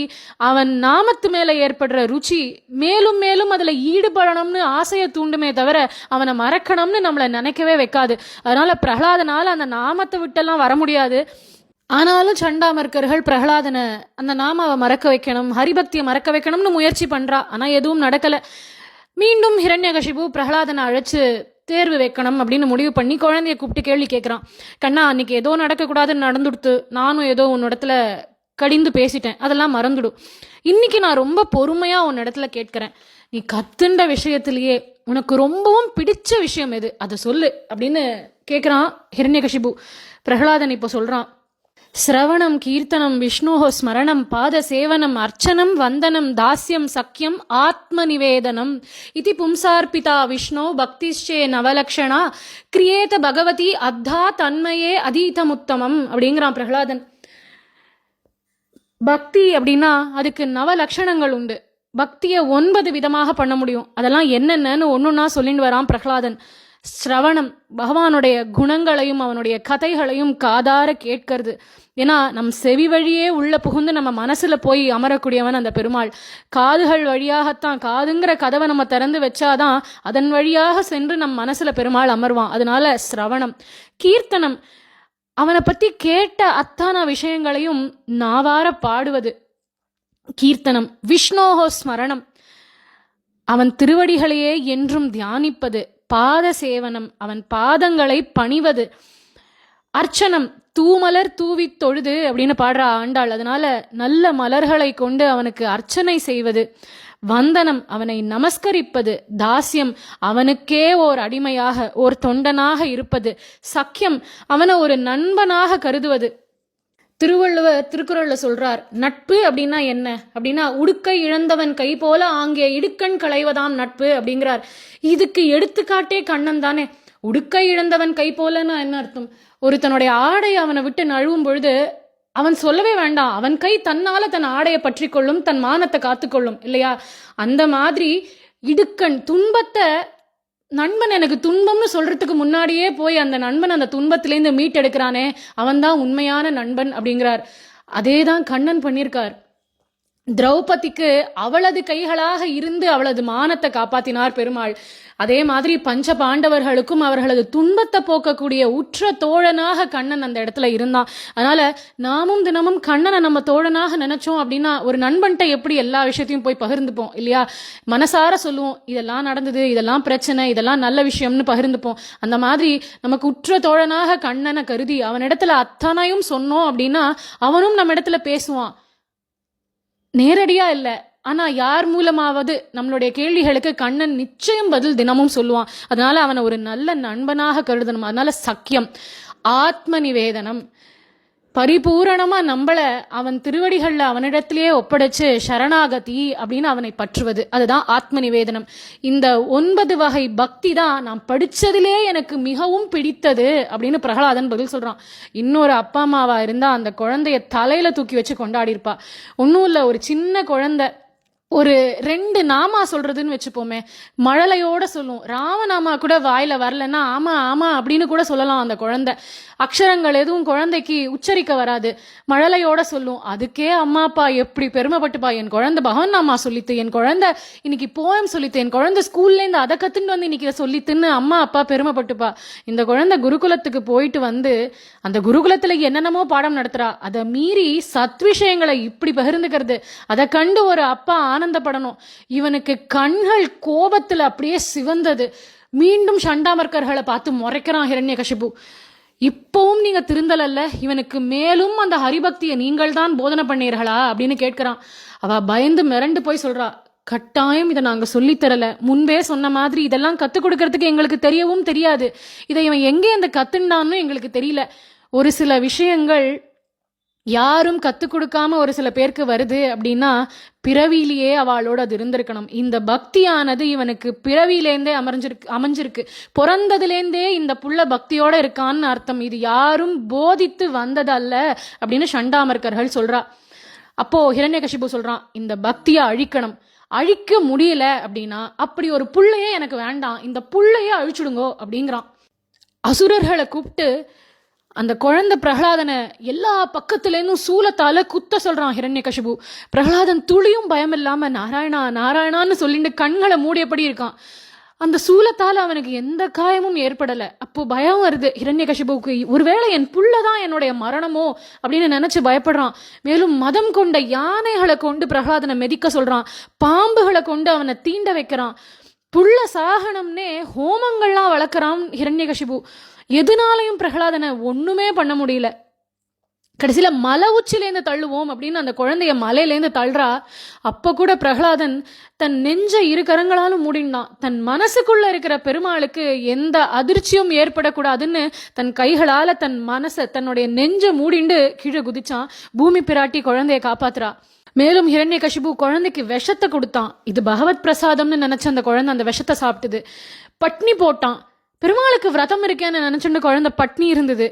அவன் நாமத்து மேல ஏற்படுற ருச்சி மேலும் மேலும் அதுல ஈடுபடணும்னு ஆசையை தூண்டுமே தவிர அவனை மறக்கணும்னு நம்மளை நினைக்கவே வைக்காது. அதனால பிரகலாதனால அந்த நாமத்தை விட்டெல்லாம் வர முடியாது. ஆனாலும் சண்டாமர்க்கர்கள் பிரகலாதனை அந்த நாமாவை மறக்க வைக்கணும், ஹரிபக்தியை மறக்க வைக்கணும்னு முயற்சி பண்றா. ஆனா எதுவும் நடக்கல. மீண்டும் ஹிரண்யகசிபு பிரகலாதனை அழைச்சு தேர்வு வைக்கணும் அப்படின்னு முடிவு பண்ணி குழந்தைய கூப்பிட்டு கேள்வி கேட்கிறான். கண்ணா, அன்னைக்கு ஏதோ நடக்கக்கூடாதுன்னு நடந்துடுத்து, நானும் ஏதோ உன்னிடத்துல கடிந்து பேசிட்டேன், அதெல்லாம் மறந்துடும். இன்னைக்கு நான் ரொம்ப பொறுமையா உன்னிடத்துல கேட்கிறேன், நீ கத்துண்ட விஷயத்திலேயே உனக்கு ரொம்பவும் பிடிச்ச விஷயம் எது, அதை சொல்லு அப்படின்னு கேட்குறான் ஹிரண்யகசிபு. பிரகலாதன் இப்போ சொல்றான், ஸ்ரவணம் கீர்த்தனம் விஷ்ணோஹோ ஸ்மரணம் பாத சேவனம் அர்ச்சனம் வந்தனம் தாஸ்யம் சக்கியம் ஆத்ம நிவேதனம் இது பும்சார்பிதா விஷ்ணோ பக்திஷ்சே நவலக்ஷணா கிரியேத பகவதி அத்தா தன்மையே அதீதமுத்தமம் அப்படிங்கிறான் பிரகலாதன். பக்தி அப்படின்னா அதுக்கு நவலக்ஷணங்கள் உண்டு. பக்தியை 9 விதமாக பண்ண முடியும். அதெல்லாம் என்னென்னு ஒன்னொன்னா சொல்லிட்டு வரான் பிரகலாதன். ஸ்ரவணம், பகவானுடைய குணங்களையும் அவனுடைய கதைகளையும் காதார கேட்கறது. ஏன்னா நம் செவி வழியே உள்ள புகுந்து நம்ம மனசுல போய் அமரக்கூடியவன் அந்த பெருமாள். காதுகள் வழியாகத்தான், காதுங்கிற கதவை நம்ம திறந்து வச்சாதான் அதன் வழியாக சென்று நம் மனசுல பெருமாள் அமர்வான். அதனால ஸ்ரவணம். கீர்த்தனம், அவனை பத்தி கேட்ட அத்தான விஷயங்களையும் நாவார பாடுவது கீர்த்தனம். விஷ்ணோஹோ ஸ்மரணம், அவன் திருவடிகளையே என்றும் தியானிப்பது. பாத சேவனம், அவன் பாதங்களை பணிவது. அர்ச்சனம், தூமலர் தூவி தொழுது அப்படின்னு பாடுற ஆண்டாள். அதனால நல்ல மலர்களை கொண்டு அவனுக்கு அர்ச்சனை செய்வது. வந்தனம், அவனை நமஸ்கரிப்பது. தாஸ்யம், அவனுக்கே ஓர் அடிமையாக ஓர் தொண்டனாக இருப்பது. சக்கியம், அவனை ஒரு நண்பனாக கருதுவது. திருவள்ளுவர் திருக்குறள்ல சொல்றார், நட்பு அப்படின்னா என்ன அப்படின்னா உடுக்கை இழந்தவன் கை போல ஆங்கே இடுக்கண் களைவதாம் நட்பு அப்படிங்கிறார். இதுக்கு எடுத்துக்காட்டே கண்ணன் தானே. உடுக்கை இழந்தவன் கை போலன்னா என்ன அர்த்தம்? ஒருத்தனுடைய ஆடை அவனை விட்டு நழுவும் பொழுது அவன் சொல்லவே வேண்டாம், அவன் கை தன்னால தன் ஆடையை பற்றி கொள்ளும், தன் மானத்தை காத்துக்கொள்ளும் இல்லையா? அந்த மாதிரி இடுக்கண், துன்பத்தை நண்பன் எனக்கு துன்பம்னு சொல்றதுக்கு முன்னாடியே போய் அந்த நண்பன் அந்த துன்பத்திலேருந்து மீட்டெடுக்கிறானே, அவன்தான் உண்மையான நண்பன் அப்படிங்கிறார். அதேதான் கண்ணன் பண்ணியிருக்கார். திரௌபதிக்கு அவளது கைகளாக இருந்து அவளது மானத்தை காப்பாத்தினார் பெருமாள். அதே மாதிரி பஞ்ச பாண்டவர்களுக்கும் அவர்களது துன்பத்தை போக்கக்கூடிய உற்ற தோழனாக கண்ணன் அந்த இடத்துல இருந்தான். அதனால நாமும் தினமும் கண்ணனை நம்ம தோழனாக நினைச்சோம் அப்படின்னா ஒரு நண்பன்ட்ட எப்படி எல்லா விஷயத்தையும் போய் பகிர்ந்துப்போம் இல்லையா? மனசார சொல்லுவோம், இதெல்லாம் நடந்தது, இதெல்லாம் பிரச்சனை, இதெல்லாம் நல்ல விஷயம்னு பகிர்ந்துப்போம். அந்த மாதிரி நமக்கு உற்ற தோழனாக கண்ணனை கருதி அவனிடத்துல அத்தனையும் சொன்னோம் அப்படின்னா அவனும் நம்ம இடத்துல பேசுவான். நேரடியா இல்ல, ஆனா யார் மூலமாவது நம்மளுடைய கேள்விகளுக்கு கண்ணன் நிச்சயம் பதில் தினமும் சொல்லுவான். அதனால அவனை ஒரு நல்ல நண்பனாக கருதணும். அதனால சக்கியம். ஆத்ம நிவேதனம், பரிபூரணமா நம்மள அவன் திருவடிகள்ல அவனிடத்திலேயே ஒப்படைச்சு சரணாகதி அப்படின்னு அவனை பற்றுவது, அதுதான் ஆத்ம நிவேதனம். இந்த 9 வகை பக்தி தான் நான் படிச்சதிலே எனக்கு மிகவும் பிடித்தது அப்படின்னு பிரகலாதன் பதில் சொல்றான். இன்னொரு அப்பா அம்மாவா இருந்தா அந்த குழந்தைய தலையில தூக்கி வச்சு கொண்டாடி இருப்பா. ஒன்னும் இல்ல, ஒரு சின்ன குழந்தை ஒரு 2 நாமா சொல்றதுன்னு வச்சுப்போமே, மழலையோட சொல்லும். ராமநாமா கூட வாயில வரலன்னா ஆமா ஆமா அப்படின்னு கூட சொல்லலாம் அந்த குழந்தை. அக்ஷரங்கள் எதுவும் குழந்தைக்கு உச்சரிக்க வராது, மழலையோட சொல்லும். அதுக்கே அம்மா அப்பா எப்படி பெருமைப்பட்டுப்பா, என் குழந்தை பகவான் நாமா சொல்லித்து, என் குழந்தை இன்னைக்கு போயம் சொல்லித்து, என் குழந்தை ஸ்கூல்ல இருந்து அதை கத்துட்டு வந்து இன்னைக்கு சொல்லித்துன்னு அம்மா அப்பா பெருமைப்பட்டுப்பா. இந்த குழந்தை குருகுலத்துக்கு போயிட்டு வந்து அந்த குருகுலத்துல என்னென்னமோ பாடம் நடத்துறா, அதை மீறி சத் விஷயங்களை இப்படி பகிர்ந்துக்கிறது, அதை கண்டு ஒரு அப்பா ஆனந்தப்படணும். இவனுக்கு கண்கள் கோபத்துல அப்படியே சிவந்தது. மீண்டும் சண்டாமர்க்கர்களை பார்த்து முறைக்கிறான் ஹிரண்யகசிபு. இப்பவும் நீங்க திருந்தலல்ல, இவனுக்கு மேலும் அந்த ஹரிபக்தியை நீங்கள் தான் போதனை பண்ணீர்களா அப்படின்னு கேட்கிறான். அவ பயந்து மிரண்டு போய் சொல்றா, கட்டாயம் இதை நாங்க சொல்லித்தரல, முன்பே சொன்ன மாதிரி இதெல்லாம் கத்துக் கொடுக்கறதுக்கு எங்களுக்கு தெரியவும் தெரியாது, இதை இவன் எங்கே அந்த கத்துண்டான்னு எங்களுக்கு தெரியல. ஒரு சில விஷயங்கள் யாரும் கற்றுக் கொடுக்காம ஒரு சில பேருக்கு வருது அப்படின்னா பிறவியிலேயே அவளோட அது இருந்திருக்கணும். இந்த பக்தியானது இவனுக்கு பிறவியிலேருந்தே அமைஞ்சிருக்கு. பிறந்ததுலேருந்தே இந்த புள்ள பக்தியோட இருக்கான்னு அர்த்தம். இது யாரும் போதித்து வந்ததல்ல அப்படின்னு சண்டாமர்கர்கள் சொல்றா. அப்போ ஹிரண்யகசிபு சொல்றான், இந்த பக்தியை அழிக்கணும். அழிக்க முடியல அப்படின்னா அப்படி ஒரு புள்ளையே எனக்கு வேண்டாம், இந்த புள்ளையே அழிச்சுடுங்கோ அப்படிங்கிறான். அசுரர்களை கூப்பிட்டு அந்த குழந்தை பிரகலாதனை எல்லா பக்கத்துலேருந்தும் சூலத்தால குத்த சொல்றான் ஹிரண்யகசிபு. பிரகலாதன் துளியும் பயம் இல்லாம நாராயணா நாராயணான்னு சொல்லிட்டு கண்களை மூடியபடி இருக்கான். அந்த சூலத்தால் அவனுக்கு எந்த காயமும் ஏற்படலை. அப்போ பயம் வருது ஹிரண்யகசிபுவுக்கு, ஒருவேளை என் புள்ளதான் என்னுடைய மரணமோ அப்படின்னு நினைச்சு பயப்படுறான். மேலும் மதம் கொண்ட யானைகளை கொண்டு பிரகலாதனை மெதிக்க சொல்றான், பாம்புகளை கொண்டு அவனை தீண்ட வைக்கிறான். புள்ள சாகனம்னே ஹோமங்கள்லாம் வளர்க்குறான் ஹிரண்யகசிபு. எதுனாலையும் பிரகலாதனை ஒண்ணுமே பண்ண முடியல. கடைசியில மலை உச்சிலேருந்து தள்ளுவோம் அப்படின்னு அந்த குழந்தைய மலையிலேருந்து தள்ளுறா. அப்ப கூட பிரகலாதன் தன் நெஞ்ச இரு கரங்களாலும் மூடினான். தன் மனசுக்குள்ள இருக்கிற பெருமாளுக்கு எந்த அதிர்ச்சியும் ஏற்படக்கூடாதுன்னு தன் கைகளால தன் மனசை தன்னுடைய நெஞ்ச மூடிண்டு கீழே குதிச்சான். பூமி பிராட்டி குழந்தைய காப்பாத்துறா. மேலும் ஹிரண்யகசிபு குழந்தைக்கு விஷத்தை கொடுத்தான். இது பகவத் பிரசாதம்னு நினைச்ச அந்த குழந்தை அந்த விஷத்தை சாப்பிட்டுது. பட்னி போட்டான். பெருமாளுக்கு விரதம் இருக்கேன்னு நினைச்சுட்டு குழந்தை பட்னி இருந்தது.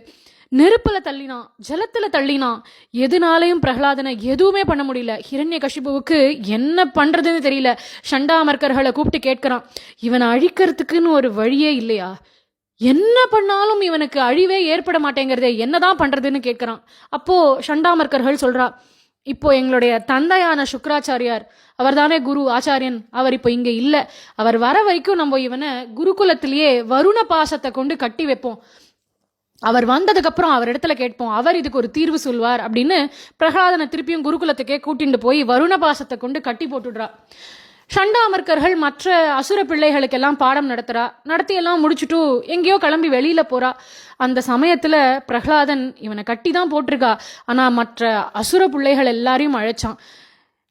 நெருப்புல தள்ளினான், ஜலத்துல தள்ளினான். எதுனாலையும் பிரகலாதனை எதுவுமே பண்ண முடியல. ஹிரண்யகசிபுவுக்கு என்ன பண்றதுன்னு தெரியல. சண்டாமர்கர்களை கூப்பிட்டு கேட்கிறான், இவனை அழிக்கிறதுக்குன்னு ஒரு வழியே இல்லையா? என்ன பண்ணாலும் இவனுக்கு அழிவே ஏற்பட மாட்டேங்கிறதே, என்னதான் பண்றதுன்னு கேட்கிறான். அப்போ சண்டாமர்கர்கள் சொல்றா, இப்போ எங்களுடைய தந்தையான சுக்கராச்சாரியார், அவர் தானே குரு ஆச்சாரியன், அவர் இப்போ இங்க இல்ல. அவர் வர வரைக்கும் நம்ம இவனை குருகுலத்திலேயே வருண பாசத்தை கொண்டு கட்டி வைப்போம். அவர் வந்ததுக்கு அப்புறம் அவர் இடத்துல கேட்போம், அவர் இதுக்கு ஒரு தீர்வு சொல்வார் அப்படின்னு பிரகலாதனை திருப்பியும் குருகுலத்துக்கே கூட்டிட்டு போய் வருண பாசத்தை கொண்டு கட்டி போட்டுடுறா. சண்டாமர்கர்கள் மற்ற அசுர பிள்ளைகளுக்கெல்லாம் பாடம் நடத்தி எல்லாம் முடிச்சுட்டு எங்கேயோ கிளம்பி வெளியில போறா. அந்த சமயத்துல பிரகலாதன் இவனை கட்டி தான் போட்டிருக்கா. ஆனா மற்ற அசுர பிள்ளைகள் எல்லாரையும் அழைச்சான்.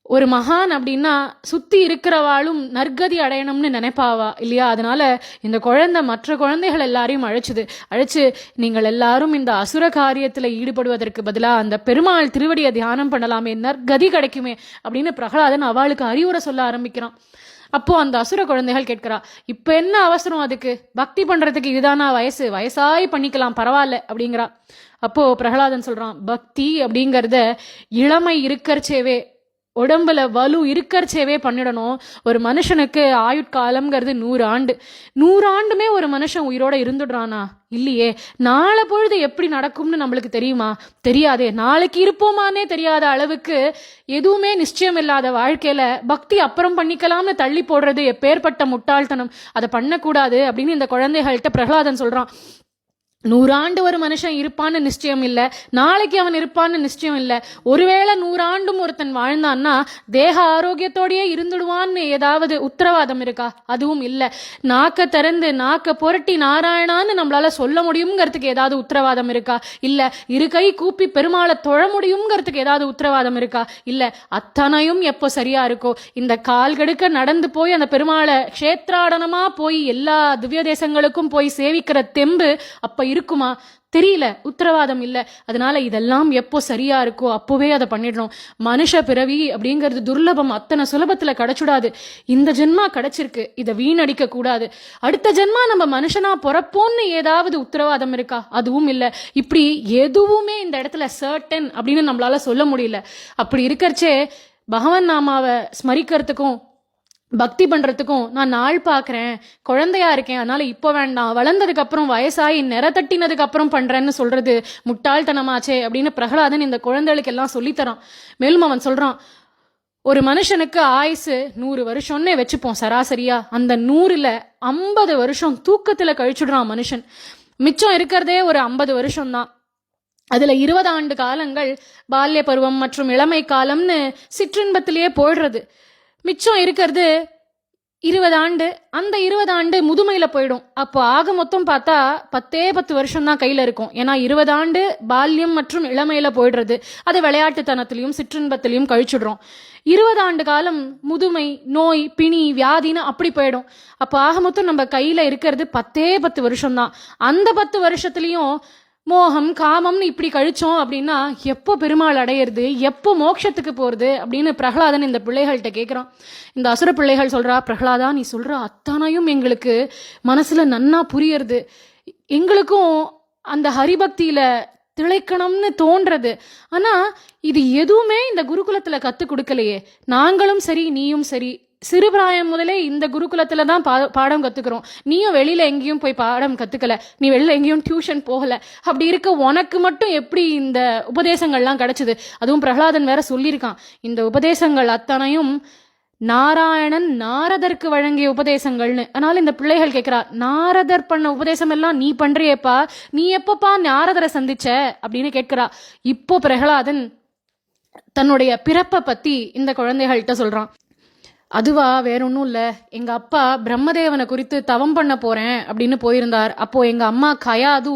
ஒரு மகான் அப்படின்னா சுத்தி இருக்கிறவாளும் நற்கதி அடையணும்னு நினைப்பாவா இல்லையா? அதனால இந்த குழந்தை மற்ற குழந்தைகள் எல்லாரையும் அழைச்சு நீங்கள் எல்லாரும் இந்த அசுர காரியத்துல ஈடுபடுவதற்கு பதிலா அந்த பெருமாள் திருவடியை தியானம் பண்ணலாமே, நற்கதி கிடைக்குமே அப்படின்னு பிரகலாதன் அவளுக்கு அறிவுரை சொல்ல ஆரம்பிக்கிறான். அப்போ அந்த அசுர குழந்தைகள் கேட்கிறா, இப்ப என்ன அவசரம், அதுக்கு பக்தி பண்றதுக்கு இதுதானா வயசாய் பண்ணிக்கலாம், பரவாயில்ல அப்படிங்கிறா. அப்போ பிரகலாதன் சொல்றான், பக்தி அப்படிங்கறத இளமை இருக்கறச்சேவே உடம்புல வலு இருக்கறச்சேவே பண்ணிடணும். ஒரு மனுஷனுக்கு ஆயுட்காலம்ங்கிறது 100 ஆண்டு. 100 ஆண்டுமே ஒரு மனுஷன் உயிரோட இருந்துடுறானா? இல்லையே. நாளை பொழுது எப்படி நடக்கும்னு நம்மளுக்கு தெரியுமா? தெரியாதே. நாளைக்கு இருப்போமானே தெரியாத அளவுக்கு எதுவுமே நிச்சயம் இல்லாத வாழ்க்கையில பக்தி அப்புறம் பண்ணிக்கலாம்னு தள்ளி போடுறது எப்பேற்பட்ட முட்டாள்தனம். அதை பண்ணக்கூடாது அப்படின்னு இந்த குழந்தைகள்கிட்ட பிரகலாதன் சொல்றான். 100 ஆண்டு ஒரு மனுஷன் இருப்பான்னு நிச்சயம் இல்லை, நாளைக்கு அவன் இருப்பான்னு நிச்சயம் இல்லை. ஒருவேளை 100 ஆண்டும் ஒருத்தன் வாழ்ந்தான்னா தேக ஆரோக்கியத்தோடயே இருந்துடுவான்னு ஏதாவது உத்தரவாதம் இருக்கா? அதுவும் இல்லை. நாக்க திறந்து நாக்க புரட்டி நாராயணான்னு நம்மளால சொல்ல முடியுங்கிறதுக்கு ஏதாவது உத்தரவாதம் இருக்கா? இல்லை. இரு கை கூப்பி பெருமாளை தொழ முடியுங்கிறதுக்கு ஏதாவது உத்தரவாதம் இருக்கா? இல்லை. அத்தனையும் எப்போ சரியா இருக்கோ, இந்த கால் கெடுக்க நடந்து போய் அந்த பெருமாளை க்ஷேத்ராடனமா போய் எல்லா திவ்ய தேசங்களுக்கும் போய் சேவிக்கிற தெம்பு அப்ப இருக்குமா? தெரியல. உத்தரவாதம் இல்லை. அதனால இதெல்லாம் எப்போ சரியா இருக்கோ அப்போவே அதை பண்ணிடணும். மனுஷ பிறவி அப்படிங்கிறது துர்லபம், அத்தனை சுலபத்துல கிடைச்சுடாது. இந்த ஜென்மா கிடைச்சிருக்கு, இதை வீணடிக்க கூடாது. அடுத்த ஜென்மா நம்ம மனுஷனா பொறப்போன்னு ஏதாவது உத்தரவாதம் இருக்கா? அதுவும் இல்லை. இப்படி எதுவுமே இந்த இடத்துல சர்டன் அப்படின்னு நம்மளால சொல்ல முடியல. அப்படி இருக்கறச்சே பகவன் நாமாவை ஸ்மரிக்கிறதுக்கும் பக்தி பண்றதுக்கும் நான் நாள் பாக்குறேன், குழந்தையா இருக்கேன், அதனால இப்போ வேண்டாம், வளர்ந்ததுக்கு அப்புறம் வயசாகி நிற தட்டினதுக்கு அப்புறம் பண்றேன்னு சொல்றது முட்டாள்தனமாச்சே அப்படின்னு பிரகலாதன் இந்த குழந்தைகளுக்கு எல்லாம் சொல்லித்தரான். மேலும் அவன் சொல்றான், ஒரு மனுஷனுக்கு ஆயுசு 100 வருஷம்னே வச்சுப்போம் சராசரியா. அந்த 100ல் 50 வருஷம் தூக்கத்துல கழிச்சுடுறான் மனுஷன். மிச்சம் இருக்கிறதே ஒரு 50 வருஷம் தான். அதுல 20 ஆண்டு காலங்கள் பால்ய பருவம் மற்றும் இளமை காலம்னு சிற்றின்பத்திலேயே போயிடுறது. மிச்சம் இருக்கிறது 20 ஆண்டு. அந்த 20 ஆண்டு முதுமையில போயிடும். அப்போ ஆக மொத்தம் பார்த்தா 10 வருஷம் தான் கையில இருக்கும். ஏன்னா 20 ஆண்டு பால்யம் மற்றும் இளமையில போயிடுறது. அதை விளையாட்டுத்தனத்திலையும் சிற்றின்பத்திலையும் கழிச்சுடுறோம். 20 ஆண்டு காலம் முதுமை, நோய், பிணி, வியாதின்னு அப்படி போயிடும். அப்போ ஆக மொத்தம் நம்ம கையில இருக்கிறது 10 வருஷம் தான். அந்த 10 வருஷத்துலயும் மோகம் காமம்னு இப்படி கழிச்சோம் அப்படின்னா எப்போ பெருமாள் அடையிறது, எப்போ மோட்சத்துக்கு போறது அப்படின்னு பிரகலாதன் இந்த பிள்ளைகள்கிட்ட கேட்குறான். இந்த அசுர பிள்ளைகள் சொல்றா, பிரகலாதா நீ சொல்ற அத்தனையும் எங்களுக்கு மனசுல நன்னா புரியறது, எங்களுக்கும் அந்த ஹரிபக்தியில திளைக்கணும்னு தோன்றது. ஆனா இது எதுவுமே இந்த குருகுலத்துல கத்து கொடுக்கலையே. நாங்களும் சரி நீயும் சரி சிறுபிராயம் முதலே இந்த குருகுலத்துல தான் பாடம் கத்துக்கிறோம். நீயும் வெளியில எங்கேயும் போய் பாடம் கத்துக்கல, நீ வெளியில எங்கேயும் டியூஷன் போகல. அப்படி இருக்க உனக்கு மட்டும் எப்படி இந்த உபதேசங்கள்லாம் கிடைச்சது? அதுவும் பிரகலாதன் வேற சொல்லியிருக்கான், இந்த உபதேசங்கள் அத்தனையும் நாராயணன் நாரதற்கு வழங்கிய உபதேசங்கள்னு. அதனால இந்த பிள்ளைகள் கேட்கிறா, நாரதர் பண்ண உபதேசம் எல்லாம் நீ பண்றியப்பா, நீ எப்பப்பா நாரதரை சந்திச்ச அப்படின்னு கேட்கிறா. இப்போ பிரகலாதன் தன்னுடைய பிறப்பை பத்தி இந்த குழந்தைகள்கிட்ட சொல்றான். அதுவா வேற ஒன்றும் இல்லை, எங்கள் அப்பா பிரம்மதேவனை குறித்து தவம் பண்ண போகிறேன் அப்படின்னு போயிருந்தார். அப்போது எங்கள் அம்மா கயாது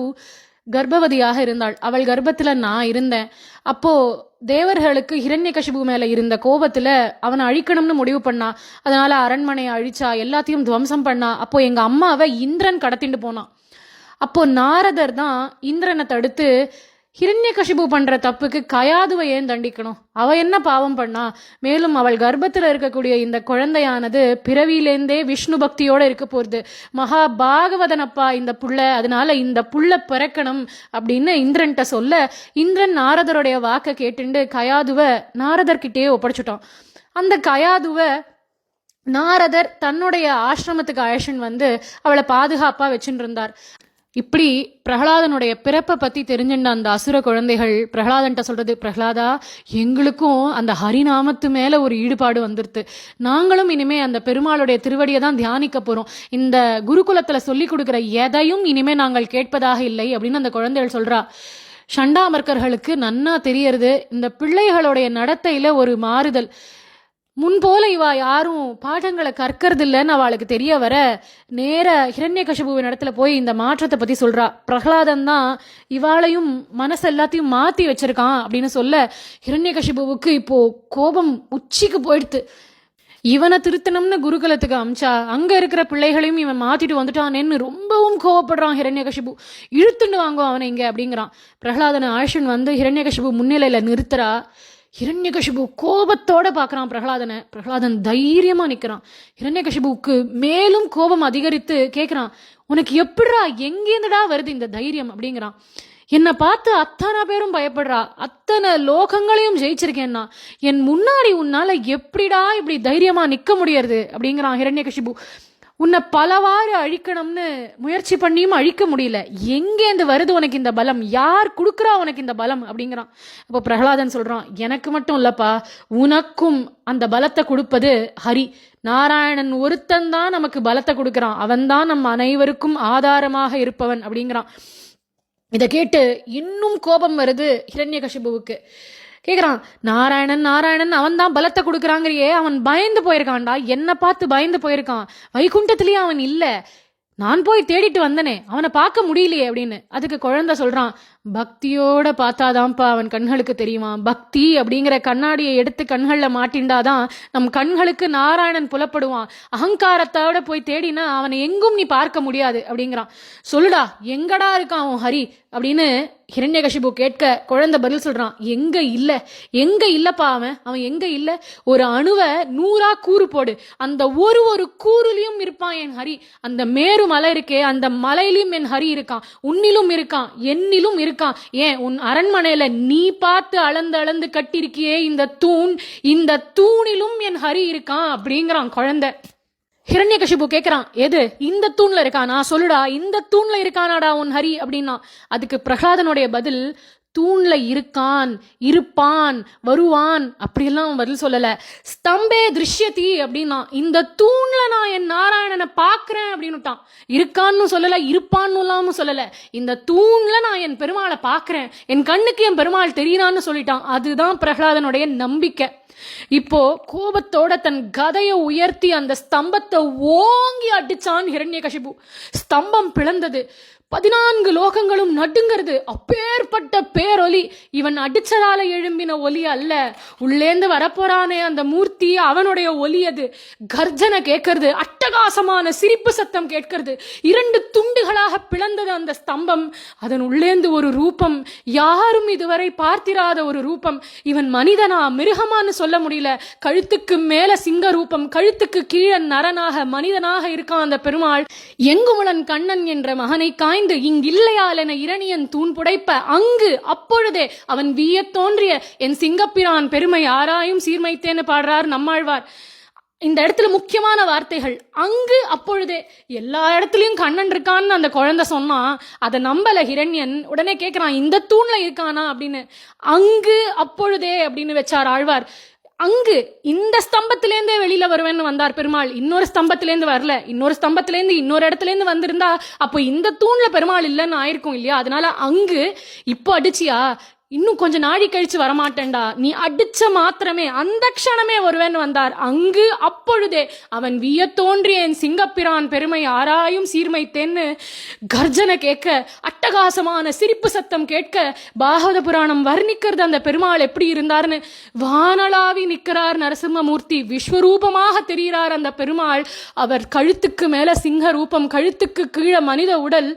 கர்ப்பவதியாக இருந்தாள். அவள் கர்ப்பத்தில் நான் இருந்தேன். அப்போது தேவர்களுக்கு ஹிரண்யகசிபு மேலே இருந்த கோபத்தில் அவனை அழிக்கணும்னு முடிவு பண்ணா. அதனால் அரண்மனையை அழிச்சா, எல்லாத்தையும் துவம்சம் பண்ணா. அப்போது எங்கள் அம்மாவை இந்திரன் கடத்திட்டு போனான். அப்போது நாரதர் தான் இந்திரனை தடுத்து, ஹிரண்யகசிபு பண்ற தப்புக்கு கயாதுவை ஏன் தண்டிக்கணும், அவ என்ன பாவம் பண்ணா, மேலும் அவள் கர்ப்பத்தில் இருக்கக்கூடிய இந்த குழந்தையானது பிறவியிலேருந்தே விஷ்ணு பக்தியோட இருக்க போறது, மகா பாகவதனப்பா இந்த புள்ள, அதனால இந்த புள்ள பிறக்கணும் அப்படின்னு இந்திரன்ட்ட சொல்ல, இந்திரன் நாரதருடைய வாக்கை கேட்டுண்டு கயாதுவை நாரதர்கிட்டயே ஒப்படைச்சிட்டான். அந்த கயாதுவை நாரதர் தன்னுடைய ஆசிரமத்துக்கு அழைச்சின் வந்து அவளை பாதுகாப்பா வச்சுட்டு இருந்தார். இப்படி பிரகலாதனுடைய பிறப்பை பத்தி தெரிஞ்சுட்ட அந்த அசுர குழந்தைகள் பிரகலாதன்ட்ட சொல்றது, பிரகலாதா எங்களுக்கும் அந்த ஹரிநாமத்து மேல ஒரு ஈடுபாடு வந்துருது, நாங்களும் இனிமே அந்த பெருமாளுடைய திருவடியை தான் தியானிக்க போறோம், இந்த குருகுலத்துல சொல்லி கொடுக்குற எதையும் இனிமே நாங்கள் கேட்பதாக இல்லை அப்படின்னு அந்த குழந்தைகள் சொல்றா. சண்டாமர்க்கர்களுக்கு நன்னா தெரியறது, இந்த பிள்ளைகளுடைய நடத்தையில ஒரு மாறுதல். முன்போல இவா யாரும் பாடங்களை கற்கிறது இல்லைன்னு அவளுக்கு தெரிய வர நேர ஹிரண்யகசிபுவின் இடத்துல போய் இந்த மாற்றத்தை பத்தி சொல்றா. பிரகலாதன் தான் இவாளையும் மனசு எல்லாத்தையும் மாத்தி வச்சிருக்கான் அப்படின்னு சொல்ல, ஹிரண்யகசிபுவுக்கு இப்போ கோபம் உச்சிக்கு போயிடுத்து. இவனை திருத்தணும்னு குருகுலத்துக்கு அமிச்சா அங்க இருக்கிற பிள்ளைகளையும் இவன் மாத்திட்டு வந்துட்டானேன்னு ரொம்பவும் கோவப்படுறான் ஹிரண்யகசிபு. இழுத்துண்டு வாங்குவான் அவனை இங்க அப்படிங்கிறான். பிரகலாதனை ஆஷன் வந்து ஹிரண்யகசிபு முன்னிலையில நிறுத்துறா. ஹிரண்யகசிபு கோபத்தோட பார்க்குறான் பிரகலாதனை. பிரகலாதன் தைரியமா நிற்கிறான். ஹிரண்யகசிபுவுக்கு மேலும் கோபம் அதிகரித்து கேட்குறான், உனக்கு எப்படிடா எங்கேருந்துடா வருது இந்த தைரியம் அப்படிங்கிறான். என்னை பார்த்து அத்தனை பேரும் பயப்படுறா, அத்தனை லோகங்களையும் ஜெயிச்சிருக்கேன்னா என் முன்னாடி உன்னால எப்படிடா இப்படி தைரியமா நிற்க முடியறது அப்படிங்கிறான் ஹிரண்யகசிபு. உன்னை பலவாறு அழிக்கணும்னு முயற்சி பண்ணியும் அழிக்க முடியல, எங்கேந்து வருது உனக்கு இந்த பலம், யார் கொடுக்குறா உனக்கு இந்த பலம் அப்படிங்கிறான். அப்போ பிரகலாதன் சொல்றான், எனக்கு மட்டும் இல்லப்பா, உனக்கும் அந்த பலத்தை கொடுப்பது ஹரி, நாராயணன் ஒருத்தன் தான் நமக்கு பலத்தை கொடுக்குறான், அவன்தான் நம் அனைவருக்கும் ஆதாரமாக இருப்பவன் அப்படிங்கிறான். இதை கேட்டு இன்னும் கோபம் வருது ஹிரண்யகசிபுவுக்கு. கேட்குறான், நாராயணன் நாராயணன் அவன் தான் பலத்தை கொடுக்குறாங்கிறியே, அவன் பயந்து போயிருக்கான்டா, என்னை பார்த்து பயந்து போயிருக்கான், வைகுண்டத்திலேயே அவன் இல்லை, நான் போய் தேடிட்டு வந்தனே அவனை பார்க்க முடியலையே அப்படின்னு. அதுக்கு குழந்தை சொல்றான், பக்தியோட பார்த்தாதான்ப்பா அவன் கண்களுக்கு தெரியுமா, பக்தி அப்படிங்கிற கண்ணாடியை எடுத்து கண்களில் மாட்டின்டாதான் நம் கண்களுக்கு நாராயணன் புலப்படுவான், அகங்காரத்தோட போய் தேடினா அவனை எங்கும் நீ பார்க்க முடியாது அப்படிங்கிறான். சொல்லுடா எங்கடா இருக்கான் அவன் ஹரி அப்படின்னு ஹிரண்யகசிபு கேட்க குழந்தை பதில் சொல்றான், எங்க இல்லப்பா அவன் எங்க இல்ல, ஒரு அணுவை 100 கூறு போடு, அந்த ஒரு கூறுலயும் இருப்பான் என் ஹரி, அந்த மேரு மலை இருக்கே அந்த மலையிலும் என் ஹரி இருக்கான், உன்னிலும் இருக்கான் என்னிலும் இருக்கான், ஏன் உன் அரண்மனையில நீ பார்த்து அளந்து கட்டிருக்கியே இந்த தூணிலும் என் ஹரி இருக்கான் அப்படிங்கிறான் குழந்தை. ஹிரண்யகசிபு கேட்கிறான், எது இந்த தூண்ல இருக்கானா, சொல்லுடா இந்த தூண்ல இருக்கானாடா உன் ஹரி அப்படின்னா. அதுக்கு பிரகலாதனுடைய பதில், தூண்ல இருக்கான், இருப்பான், வருவான் அப்படியெல்லாம் பதில் சொல்லல. ஸ்தம்பே திருஷ்யதி அப்படின்னா, இந்த தூண்ல நான் என் நாராயணனை பார்க்கிறேன் அப்படின்னுட்டான். இருக்கான்னு சொல்லல, இருப்பான்னு இல்லாம சொல்லல, இந்த தூண்ல நான் என் பெருமாளை பார்க்கிறேன், என் கண்ணுக்கு என் பெருமாள் தெரியறான்னு சொல்லிட்டான். அதுதான் பிரகலாதனுடைய நம்பிக்கை. இப்போ கோபத்தோட தன் கதையை உயர்த்தி அந்த ஸ்தம்பத்தை ஓங்கி அடிச்சான் ஹிரண்யகசிபு. ஸ்தம்பம் பிளந்தது. 14 லோகங்களும் நடுங்கிறது. அப்பேற்பட்ட பேரொலி. இவன் அடிச்சதால எழும்பின ஒலி அல்ல, உள்ளேந்து வரப்போறானே அந்த மூர்த்தி, அவனுடைய ஒலி அது. கர்ஜனை கேட்கறது, அட்டகாசமான சிரிப்பு சத்தம் கேட்கிறது. 2 துண்டுகளாக பிளந்தது அந்த ஸ்தம்பம். அதன் உள்ளேந்து ஒரு ரூபம், யாரும் இதுவரை பார்த்திராத ஒரு ரூபம். இவன் மனிதனா மிருகமான்னு சொல்ல முடியல. கழுத்துக்கு மேல சிங்க ரூபம், கழுத்துக்கு கீழே நரனாக மனிதனாக இருக்கான் அந்த பெருமாள். எங்குமுளன் கண்ணன் என்ற மகனை காய்ந்து இங்கில்லையால் என இரணியன் தூண் புடைப்ப அங்கு அப்பொழுதே அவன் வீய தோன்றிய என் சிங்கப்பிரான் பெருமை ஆராயும் சீர்மைத்தேன்னு பாடுறார் நம்மாழ்வார். இந்த இடத்துல முக்கியமான வார்த்தைகள் அங்கு அப்பொழுதே. எல்லா இடத்துலயும் கண்ணன் இருக்கான்னு அந்த குழந்தை சொன்னா அதை நம்பல ஹிரண்யன். உடனே கேட்கிறான், இந்த தூண்ல இருக்கானா அப்படின்னு. அங்கு அப்பொழுதே அப்படின்னு வச்சார் ஆழ்வார். அங்கு இந்த ஸ்தம்பத்திலேருந்தே வெளியில வருவேன்னு வந்தார் பெருமாள். இன்னொரு ஸ்தம்பத்திலேருந்து வரல. இன்னொரு ஸ்தம்பத்திலேருந்து இன்னொரு இடத்துல இருந்து வந்திருந்தா அப்போ இந்த தூண்ல பெருமாள் இல்லைன்னு ஆயிருக்கும் இல்லையா? அதனால அங்கு இப்போ அடிச்சியா, இன்னும் கொஞ்சம் நாழி கழிச்சு வரமாட்டேன்டா, நீ அடிச்ச மாத்திரமே அந்த க்ஷணமே வருவேன்னு வந்தார். அங்கு அப்பொழுதே அவன் விய தோன்றிய என் சிங்கப்பிரான் பெருமை ஆராயும் சீர்மைத்தேன்னு கர்ஜனை கேட்க, அட்டகாசமான சிரிப்பு சத்தம் கேட்க, பாகவத புராணம் வர்ணிக்கிறது அந்த பெருமாள் எப்படி இருந்தார்னு. வானளாவி நிற்கிறார் நரசிம்மமூர்த்தி, விஸ்வரூபமாக தெரிகிறார் அந்த பெருமாள். அவர் கழுத்துக்கு மேல சிங்க ரூபம், கழுத்துக்கு கீழே மனித உடல்.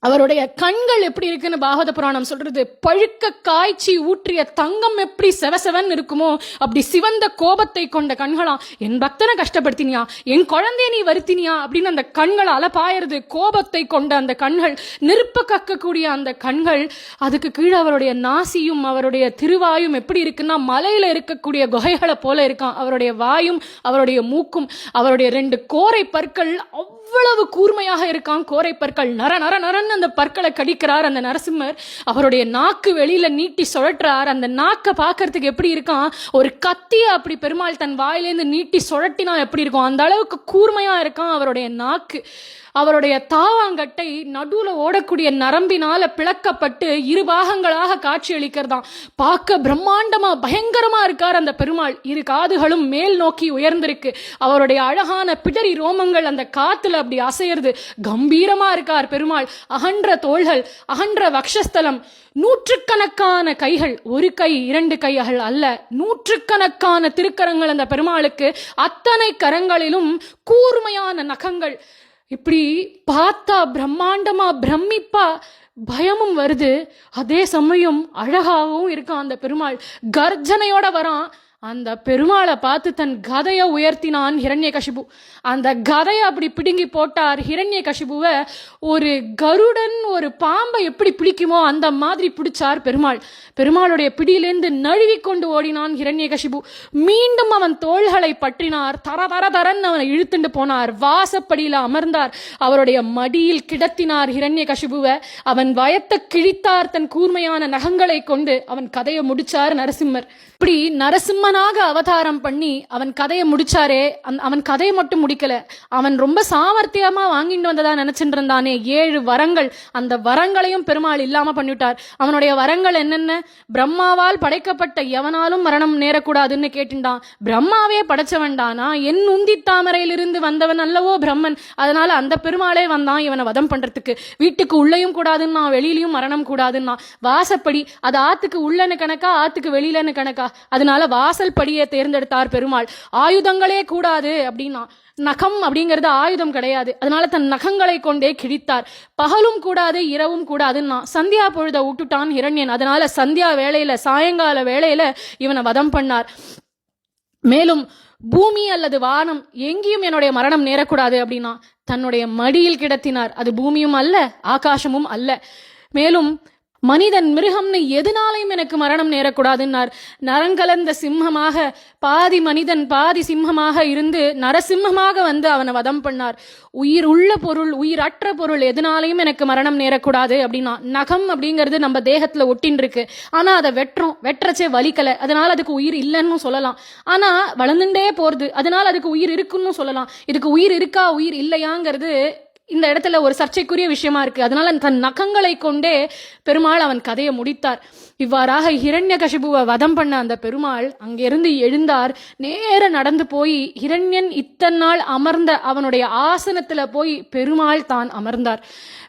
அவருடைய கண்கள் எப்படி இருக்குன்னு பாகவத புராணம் சொல்றது. பழுக்க காய்ச்சி ஊற்றிய தங்கம் எப்படி செவசவன் இருக்குமோ அப்படி சிவந்த கோபத்தை கொண்ட கண்களாம். என் பக்தனை கஷ்டப்படுத்தினியா, என் குழந்தைய நீ வருத்தினியா அப்படின்னு அந்த கண்கள் அலப்பாயிருது. கோபத்தை கொண்ட அந்த கண்கள், நெருப்ப கக்கக்கூடிய அந்த கண்கள். அதுக்கு கீழே அவருடைய நாசியும் அவருடைய திருவாயும் எப்படி இருக்குன்னா மலையில இருக்கக்கூடிய குகைகளை போல இருக்கான். அவருடைய வாயும் அவருடைய மூக்கும், அவருடைய 2 கோரை பற்கள் அவ்வளவு கூர்மையாக இருக்கான். கோரை பற்கள் நர நர நரன் அந்த பற்களை கடிக்கிறார் அந்த நரசிம்மர். அவருடைய நாக்கு வெளியில நீட்டி சுழற்றார். அந்த நாக்கை பார்க்கறதுக்கு எப்படி இருக்கான், ஒரு கத்திய அப்படி பெருமாள் தன் வாயிலேருந்து நீட்டி சுழட்டினா எப்படி இருக்கும் அந்த அளவுக்கு கூர்மையா இருக்கான் அவருடைய நாக்கு. அவருடைய தாவாங்கட்டை நடுவுல ஓடக்கூடிய நரம்பினால பிளக்கப்பட்டு 2 பாகங்களாக காட்சி அளிக்கிறதாம். பார்க்க பிரம்மாண்டமா பயங்கரமா இருக்கார் அந்த பெருமாள். 2 காதுகளும் மேல் நோக்கி உயர்ந்திருக்கு. அவருடைய அழகான பிடரி ரோமங்கள் அந்த காத்துல அப்படி அசையிறது. கம்பீரமா இருக்கார் பெருமாள். அகன்ற தோள்கள், அகன்ற வக்ஷஸ்தலம், 100கணக்கான கைகள், 1 கை 2 கைகள் அல்ல, 100கணக்கான திருக்கரங்கள் அந்த பெருமாளுக்கு. அத்தனை கரங்களிலும் கூர்மையான நகங்கள். இப்படி பார்த்தா பிரம்மாண்டமா பிரமிப்பா பயமும் வருது. அதே சமயம் அழகாகவும் இருக்கான் அந்த பெருமாள். கர்ஜனையோட வரான். அந்த பெருமாளை பார்த்து தன் கதையை உயர்த்தினான் ஹிரண்யகசிபு. அந்த கதையை அப்படி பிடுங்கி போட்டார் ஹிரண்யகசிபுவை. ஒரு கருடன் ஒரு பாம்பை எப்படி பிடிக்குமோ அந்த மாதிரி பிடிச்சார் பெருமாள். பெருமாளுடைய பிடியிலேருந்து நழுவி கொண்டு ஓடினான் ஹிரண்யகசிபு. மீண்டும் அவன் தோள்களை பற்றினார். தர தர தரன் அவனை இழுத்துண்டு போனார். வாசப்படியில அமர்ந்தார். அவருடைய மடியில் கிடத்தினார் ஹிரண்யகசிபுவை. அவன் வயத்தை கிழித்தார் தன் கூர்மையான நகங்களை கொண்டு. அவன் கதையை முடிச்சார் நரசிம்மர். இப்படி நரசிம்மனாக அவதாரம் பண்ணி அவன் கதையை முடிச்சாரே. அவன் கதையை மட்டும் முடிக்கல, அவன் ரொம்ப சாமர்த்தியமா வாங்கிட்டு வந்ததா நினைச்சிட்டு இருந்தானே 7 வரங்கள், அந்த வரங்களையும் பெருமாள் இல்லாம பண்ணிவிட்டார். அவனுடைய வரங்கள் என்னென்ன? பிரம்மாவால் படைக்கப்பட்ட எவனாலும் மரணம் நேரக்கூடாதுன்னு கேட்டுட்டான். பிரம்மாவே படைச்சவன்டானா, என் உந்தி தாமரையிலிருந்து வந்தவன் அல்லவோ பிரம்மன். அதனால அந்த பெருமாளே வந்தான் இவனை வதம் பண்றதுக்கு. வீட்டுக்கு உள்ளேயும் கூடாதுன்னா, வெளியிலையும் மரணம் கூடாதுன்னா. வாசப்படி அது ஆத்துக்கு உள்ளன்னு கணக்கா, ஆத்துக்கு வெளியிலன்னு கணக்கா? அதனால வாசல் படியை தேர்ந்தெடுத்தார் பெருமாள். ஆயுதங்களே கூடாது அப்படின்னா, நகம் அப்படிங்கிறது ஆயுதம் கிடையாது. அதனால தன் நகங்களை கொண்டே கிழித்தார். பகலும் கூடாது இரவும் கூடாதுன்னா சந்தியா பொழுத விட்டுட்டான் ஹிரண்யன். அதனால சந்தியா வேளையில, சாயங்கால வேளையில இவனை வதம் பண்ணார். மேலும் பூமி அல்லது வானம் எங்கேயும் என்னுடைய மரணம் நேரக்கூடாது அப்படின்னா தன்னுடைய மடியில் கிடத்தினார். அது பூமியும் அல்ல, ஆகாசமும் அல்ல. மேலும் மனிதன் மிருகம்னு எதுனாலையும் எனக்கு மரணம் நேரக்கூடாதுன்னார். நரங்கலந்த சிம்மமாக, பாதி மனிதன் பாதி சிம்மமாக இருந்து நரசிம்மமாக வந்து அவனை வதம் பண்ணார். உயிர் உள்ள பொருள், உயிர் அற்ற பொருள் எதுனாலையும் எனக்கு மரணம் நேரக்கூடாது அப்படின்னா. நகம் அப்படிங்கிறது நம்ம தேகத்துல ஒட்டின் இருக்கு. ஆனா அதை வெட்டுறச்சே வலிக்கல, அதனால அதுக்கு உயிர் இல்லைன்னு சொல்லலாம். ஆனா வளர்ந்துட்டே போறது, அதனால அதுக்கு உயிர் இருக்குன்னு சொல்லலாம். இதுக்கு உயிர் இருக்கா உயிர் இல்லையாங்கிறது இந்த இடத்துல ஒரு சர்ச்சைக்குரிய விஷயமா இருக்கு. அதனால தன் நகங்களை கொண்டே பெருமாள் அவன் கதையை முடித்தார். இவ்வாறாக ஹிரண்யகசிபுவை வதம் பண்ண அந்த பெருமாள் அங்கிருந்து எழுந்தார். நேர நடந்து போய் ஹிரண்யன் இத்தனை நாள் அமர்ந்த அவனுடைய ஆசனத்துல போய் பெருமாள் தான் அமர்ந்தார்.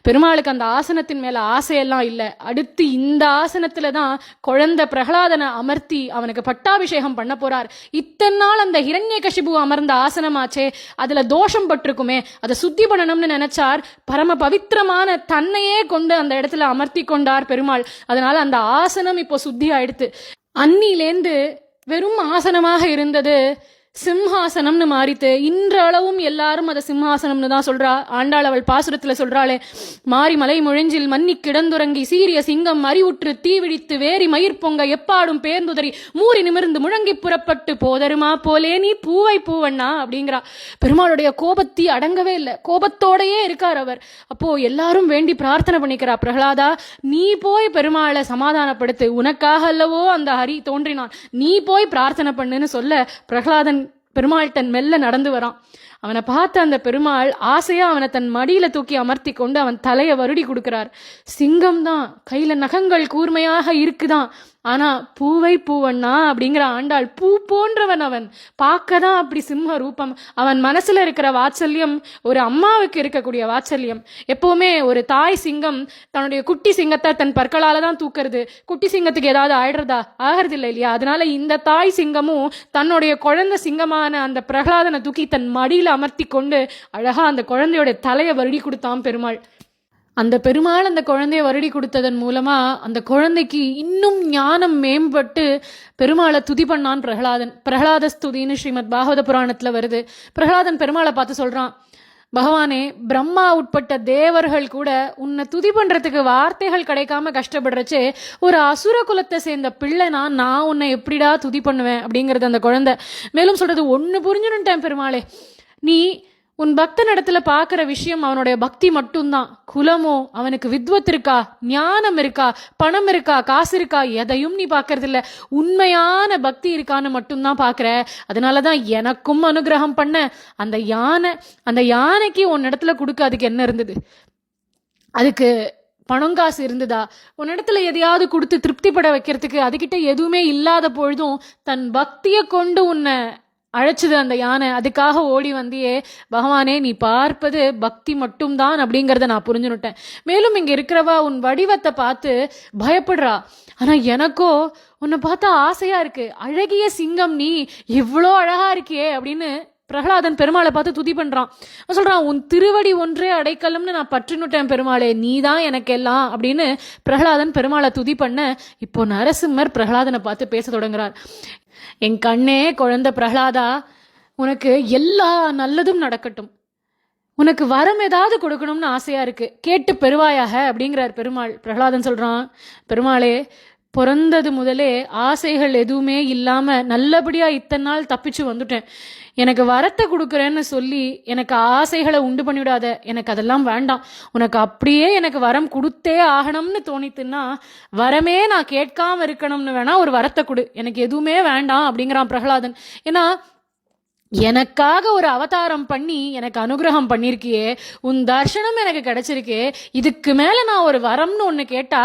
பெருமாளுக்கு அந்த ஆசனத்தின் மேல ஆசையெல்லாம் இல்லை. அடுத்து இந்த ஆசனத்துல தான் குழந்தை பிரகலாதனை அமர்த்தி அவனுக்கு பட்டாபிஷேகம் பண்ண போறார். இத்தனை நாள் அந்த ஹிரண்யகசிபு அமர்ந்த ஆசனமாச்சே, அதுல தோஷம் பட்டிருக்குமே, அதை சுத்தி பண்ணணும்னு நினைச்சார். பரம பவித்திரமான தன்னையே கொண்டு அந்த இடத்துல அமர்த்தி கொண்டார் பெருமாள். அதனால அந்த ஆசனம் இப்போ சுத்தி ஆயிடுத்து. அன்னிலேந்து வெறும் ஆசனமாக இருந்தது சிம்ஹாசனம்னு மாறித்து. இன்றளவும் எல்லாரும் அதை சிம்ஹாசனம்னு தான் சொல்றா. ஆண்டாள் அவள் பாசுரத்துல சொல்றாளே, மாறி மலை முழஞ்சில் மன்னி கிடந்துறங்கி சீரிய சிங்கம் அறிவுற்று தீவிழித்து வேரி மயிர் பொங்க எப்பாடும் பேர்ந்துதறி மூறி நிமிர்ந்து முழங்கி புறப்பட்டு போதருமா போலே நீ பூவை பூவண்ணா அப்படிங்கிறா. பெருமாளுடைய கோபத்தி அடங்கவே இல்லை, கோபத்தோடையே இருக்கார் அவர். அப்போ எல்லாரும் வேண்டி பிரார்த்தனை பண்ணிக்கிறா, பிரகலாதா நீ போய் பெருமாளை சமாதானப்படுத்து, உனக்காக அல்லவோ அந்த ஹரி தோன்றினான், நீ போய் பிரார்த்தனை பண்ணுன்னு சொல்ல பிரகலாதன் பெருமாள் தன் மெல்ல நடந்து வரான். அவனை பார்த்த அந்த பெருமாள் ஆசையா அவனை தன் மடியில தூக்கி அமர்த்தி கொண்டு அவன் தலையை வருடி கொடுக்கிறார். சிங்கம் தான், கையில நகங்கள் கூர்மையாக இருக்குதான், ஆனா பூவை பூவண்ணா அப்படிங்கிற ஆண்டாள் பூ போன்றவன் அவன். பார்க்கதான் அப்படி சிம்ம ரூபம். அவன் மனசுல இருக்கிற வாத்சல்யம் ஒரு அம்மாவுக்கு இருக்கக்கூடிய வாத்சல்யம். எப்பவுமே ஒரு தாய் சிங்கம் தன்னுடைய குட்டி சிங்கத்தை தன் பற்களால தான் தூக்குறது. குட்டி சிங்கத்துக்கு ஏதாவது ஆயிடுறதா? ஆகிறது இல்லை இல்லையா? அதனால இந்த தாய் சிங்கமும் தன்னுடைய குழந்தை சிங்கமான அந்த பிரகலாதனை தூக்கி தன் மடியில அமர்த்தி கொண்டு அழகா அந்த குழந்தையோட தலையை வருடி கொடுத்தான் பெருமாள். அந்த பெருமாள் அந்த குழந்தைய வருடி கொடுத்ததன் மூலமா அந்த குழந்தைக்கு இன்னும் ஞானம் மேம்பட்டு பெருமாளை துதி பண்ணான் பிரகலாதன். பிரகலாத ஸ்துதின்னு ஸ்ரீமத் பாகவத புராணத்துல வருது. பிரகலாதன் பெருமாளை பார்த்து சொல்றான், பகவானே, பிரம்மா உட்பட்ட தேவர்கள் கூட உன்னை துதி பண்றதுக்கு வார்த்தைகள் கிடைக்காம கஷ்டப்படுறச்சே, ஒரு அசுர குலத்தை சேர்ந்த பிள்ளைனா நான் உன்னை எப்படிடா துதி பண்ணுவேன் அப்படிங்கிறது அந்த குழந்தை. மேலும் சொல்றது, ஒன்னு புரிஞ்சுன்னுட்டேன் பெருமாளே, நீ உன் பக்தன் இடத்துல பார்க்குற விஷயம் அவனுடைய பக்தி மட்டும்தான். குலமோ, அவனுக்கு வித்வத் இருக்கா, ஞானம் இருக்கா, பணம் இருக்கா, காசு இருக்கா, எதையும் நீ பார்க்கறது இல்ல, உண்மையான பக்தி இருக்கான்னு மட்டும்தான் பார்க்குற. அதனாலதான் எனக்கும் அனுகிரகம் பண்ண. அந்த யானைக்கு உன் இடத்துல கொடுக்க அதுக்கு என்ன இருந்தது? அதுக்கு பணம் காசு இருந்ததா? உன்னிடத்துல எதையாவது கொடுத்து திருப்திப்பட வைக்கிறதுக்கு அதுகிட்ட எதுவுமே இல்லாத பொழுதும் தன் பக்தியை கொண்டு உன்னை அழைச்சது அந்த யானை. அதுக்காக ஓடி வந்தியே பகவானே, நீ பார்ப்பது பக்தி மட்டும்தான் அப்படிங்கிறத நான் புரிஞ்சுனுட்டேன். மேலும் இங்க இருக்கிறவா உன் வடிவத்தை பார்த்து பயப்படுறா, ஆனா எனக்கோ உன்னை பார்த்தா ஆசையா இருக்கு. அழகிய சிங்கம் நீ, இவ்வளோ அழகா இருக்கியே அப்படின்னு பிரகலாதன் பெருமாளை பார்த்து துதி பண்றான். சொல்றான், உன் திருவடி ஒன்றே அடைக்கலம்னு நான் பற்றினுட்டேன் பெருமாளே, நீ தான் எனக்கு எல்லாம் அப்படின்னு பிரகலாதன் பெருமாளை துதி பண்ண. இப்போ நரசிம்மர் பிரகலாதனை பார்த்து பேச தொடங்குறார். என் கண்ணே குழந்தை பிரகலாதா, உனக்கு எல்லா நல்லதும் நடக்கட்டும். உனக்கு வரம் ஏதாவது கொடுக்கணும்னு ஆசையா இருக்கு, கேட்டு பெறுவாயாக அப்படிங்கிறார் பெருமாள். பிரகலாதன் சொல்றான், பெருமாளே, பிறந்தது முதலே ஆசைகள் எதுவுமே இல்லாம நல்லபடியா இத்தனை நாள் தப்பிச்சு வந்துட்டேன். எனக்கு வரத்தை கொடுக்குறேன்னு சொல்லி எனக்கு ஆசைகளை உண்டு பண்ணிவிடாத, எனக்கு அதெல்லாம் வேண்டாம். உனக்கு அப்படியே எனக்கு வரம் கொடுத்தே ஆகணும்னு தோணித்துன்னா வரமே நான் கேட்காம இருக்கணும்னு வேணா ஒரு வரத்தை கொடு, எனக்கு எதுவுமே வேண்டாம் அப்படிங்கிறான் பிரகலாதன். ஏன்னா எனக்காக ஒரு அவதாரம் பண்ணி எனக்கு அனுகிரகம் பண்ணிருக்கியே, உன் தர்ஷனம் எனக்கு கிடைச்சிருக்கே, இதுக்கு மேல நான் ஒரு வரம்னு ஒண்ணு கேட்டா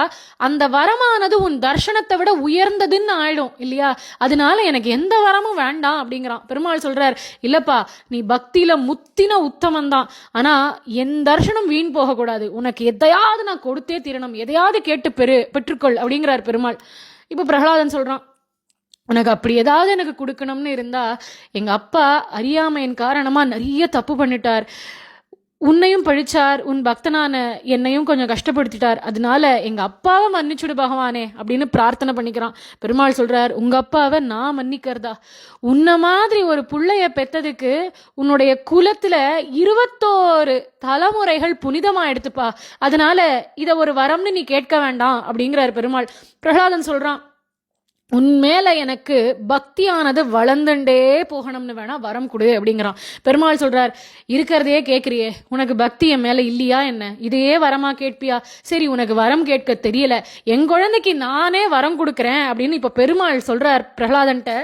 அந்த வரமானது உன் தர்ஷனத்தை விட உயர்ந்ததுன்னு ஆயிடும் இல்லையா? அதனால எனக்கு எந்த வரமும் வேண்டாம் அப்படிங்கிறான். பெருமாள் சொல்றார், இல்லப்பா, நீ பக்தியில முத்தின உத்தமந்தான், ஆனா என் தர்ஷனம் வீண் போகக்கூடாது, உனக்கு எதையாவது நான் கொடுத்தே தீரணும், எதையாவது கேட்டு பெற்றுக்கொள் அப்படிங்கிறார் பெருமாள். இப்ப பிரகலாதன் சொல்றான், உனக்கு அப்படி ஏதாவது எனக்கு கொடுக்கணும்னு இருந்தா, எங்க அப்பா அறியாமையின் காரணமா நிறைய தப்பு பண்ணிட்டார், உன்னையும் பழிச்சார், உன் பக்தனான என்னையும் கொஞ்சம் கஷ்டப்படுத்திட்டார், அதனால எங்க அப்பாவை மன்னிச்சுடு பகவானே அப்படின்னு பிரார்த்தனை பண்ணிக்கிறான். பெருமாள் சொல்றார், உங்க அப்பாவை நான் மன்னிக்கிறதா? உன்ன மாதிரி ஒரு புள்ளைய பெத்ததுக்கு உன்னுடைய குலத்துல 21 தலைமுறைகள் புனிதமா எடுத்துப்பா, அதனால இத ஒரு வரம்னு நீ கேட்க வேண்டாம் அப்படிங்கிறார் பெருமாள். பிரகலாதன் சொல்றான், உன்மேல எனக்கு பக்தியானது வளர்ந்துண்டே போகணும்னு வேணா வரம் கொடு அப்படிங்கிறான். பெருமாள் சொல்றார், இருக்கிறதையே கேட்கிறியே, உனக்கு பக்தி என் மேல இல்லையா என்ன? இதையே வரமா கேட்பியா? சரி, உனக்கு வரம் கேட்க தெரியல, என் குழந்தைக்கு நானே வரம் கொடுக்குறேன் அப்படின்னு இப்ப பெருமாள் சொல்றார் பிரகலாதன்ட்ட.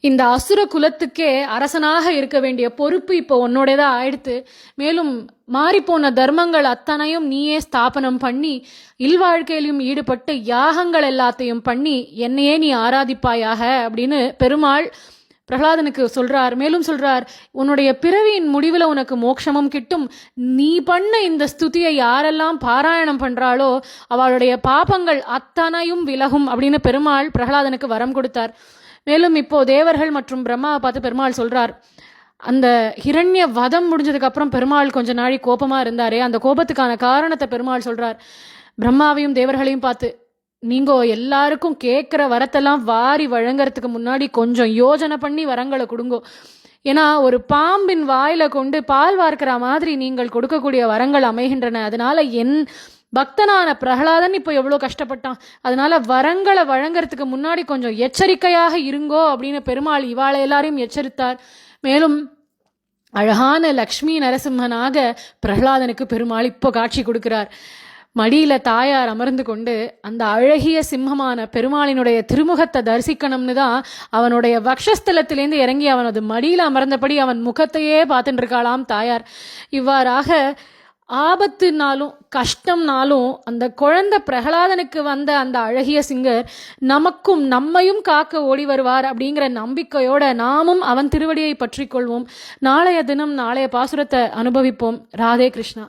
இந்த அசுர குலத்துக்கே அரசனாக இருக்க வேண்டிய பொறுப்பு இப்போ உன்னோடதான் ஆயிடுத்து. மேலும் மாறிப்போன தர்மங்கள் அத்தனையும் நீயே ஸ்தாபனம் பண்ணி இல்வாழ்க்கையிலும் ஈடுபட்டு யாகங்கள் எல்லாத்தையும் பண்ணி என்னையே நீ ஆராதிப்பாயாக அப்படின்னு பெருமாள் பிரகலாதனுக்கு சொல்றார். மேலும் சொல்றார், உன்னுடைய பிறவியின் முடிவில் உனக்கு மோட்சமும் கிட்டும். நீ பண்ண இந்த ஸ்துதியை யாரெல்லாம் பாராயணம் பண்றாளோ அவளுடைய பாபங்கள் அத்தனையும் விலகும் அப்படின்னு பெருமாள் பிரகலாதனுக்கு வரம் கொடுத்தார். மேலும் இப்போ தேவர்கள் மற்றும் பிரம்மாவை பார்த்து பெருமாள் சொல்றார், அந்த ஹிரண்ய வதம் முடிஞ்சதுக்கு அப்புறம் பெருமாள் கொஞ்ச நாளை கோபமா இருந்தாரே, அந்த கோபத்துக்கான காரணத்தை பெருமாள் சொல்றார். பிரம்மாவையும் தேவர்களையும் பார்த்து, நீங்க எல்லாருக்கும் கேட்கிற வரத்தெல்லாம் வாரி வழங்கறதுக்கு முன்னாடி கொஞ்சம் யோஜனை பண்ணி வரங்களை கொடுங்கோ. ஏன்னா ஒரு பாம்பின் வாயில கொண்டு பால் வார்க்கிற மாதிரி நீங்கள் கொடுக்கக்கூடிய வரங்கள் அமைகின்றன. அதனால என் பக்தனான பிரகலாதன் இப்போ எவ்வளோ கஷ்டப்பட்டான். அதனால வரங்களை வழங்கறதுக்கு முன்னாடி கொஞ்சம் எச்சரிக்கையாக இருங்கோ அப்படின்னு பெருமாள் இவாளை எல்லாரையும் எச்சரித்தார். மேலும் அழகான லக்ஷ்மி நரசிம்மனாக பிரகலாதனுக்கு பெருமாள் இப்போ காட்சி கொடுக்கிறார். மடியில தாயார் அமர்ந்து கொண்டு அந்த அழகிய சிம்மமான பெருமாளினுடைய திருமுகத்தை தரிசிக்கணும்னு தான் அவனுடைய வக்ஷஸ்தலத்திலேருந்து இறங்கி அவனது மடியில அமர்ந்தபடி அவன் முகத்தையே பார்த்துட்டு இருக்காளாம் தாயார். இவ்வாறாக ஆபத்துனாலும் கஷ்டம்னாலும் அந்த குழந்தை பிரகலாதனுக்கு வந்த அந்த அழகிய சிங்கர் நமக்கும் நம்மையும் காக்க ஓடி வருவார் அப்படிங்கிற நம்பிக்கையோட நாமும் அவன் திருவடியை பற்றி கொள்வோம். நாளைய தினம் நாளைய பாசுரத்தை அனுபவிப்போம். ராதே கிருஷ்ணா.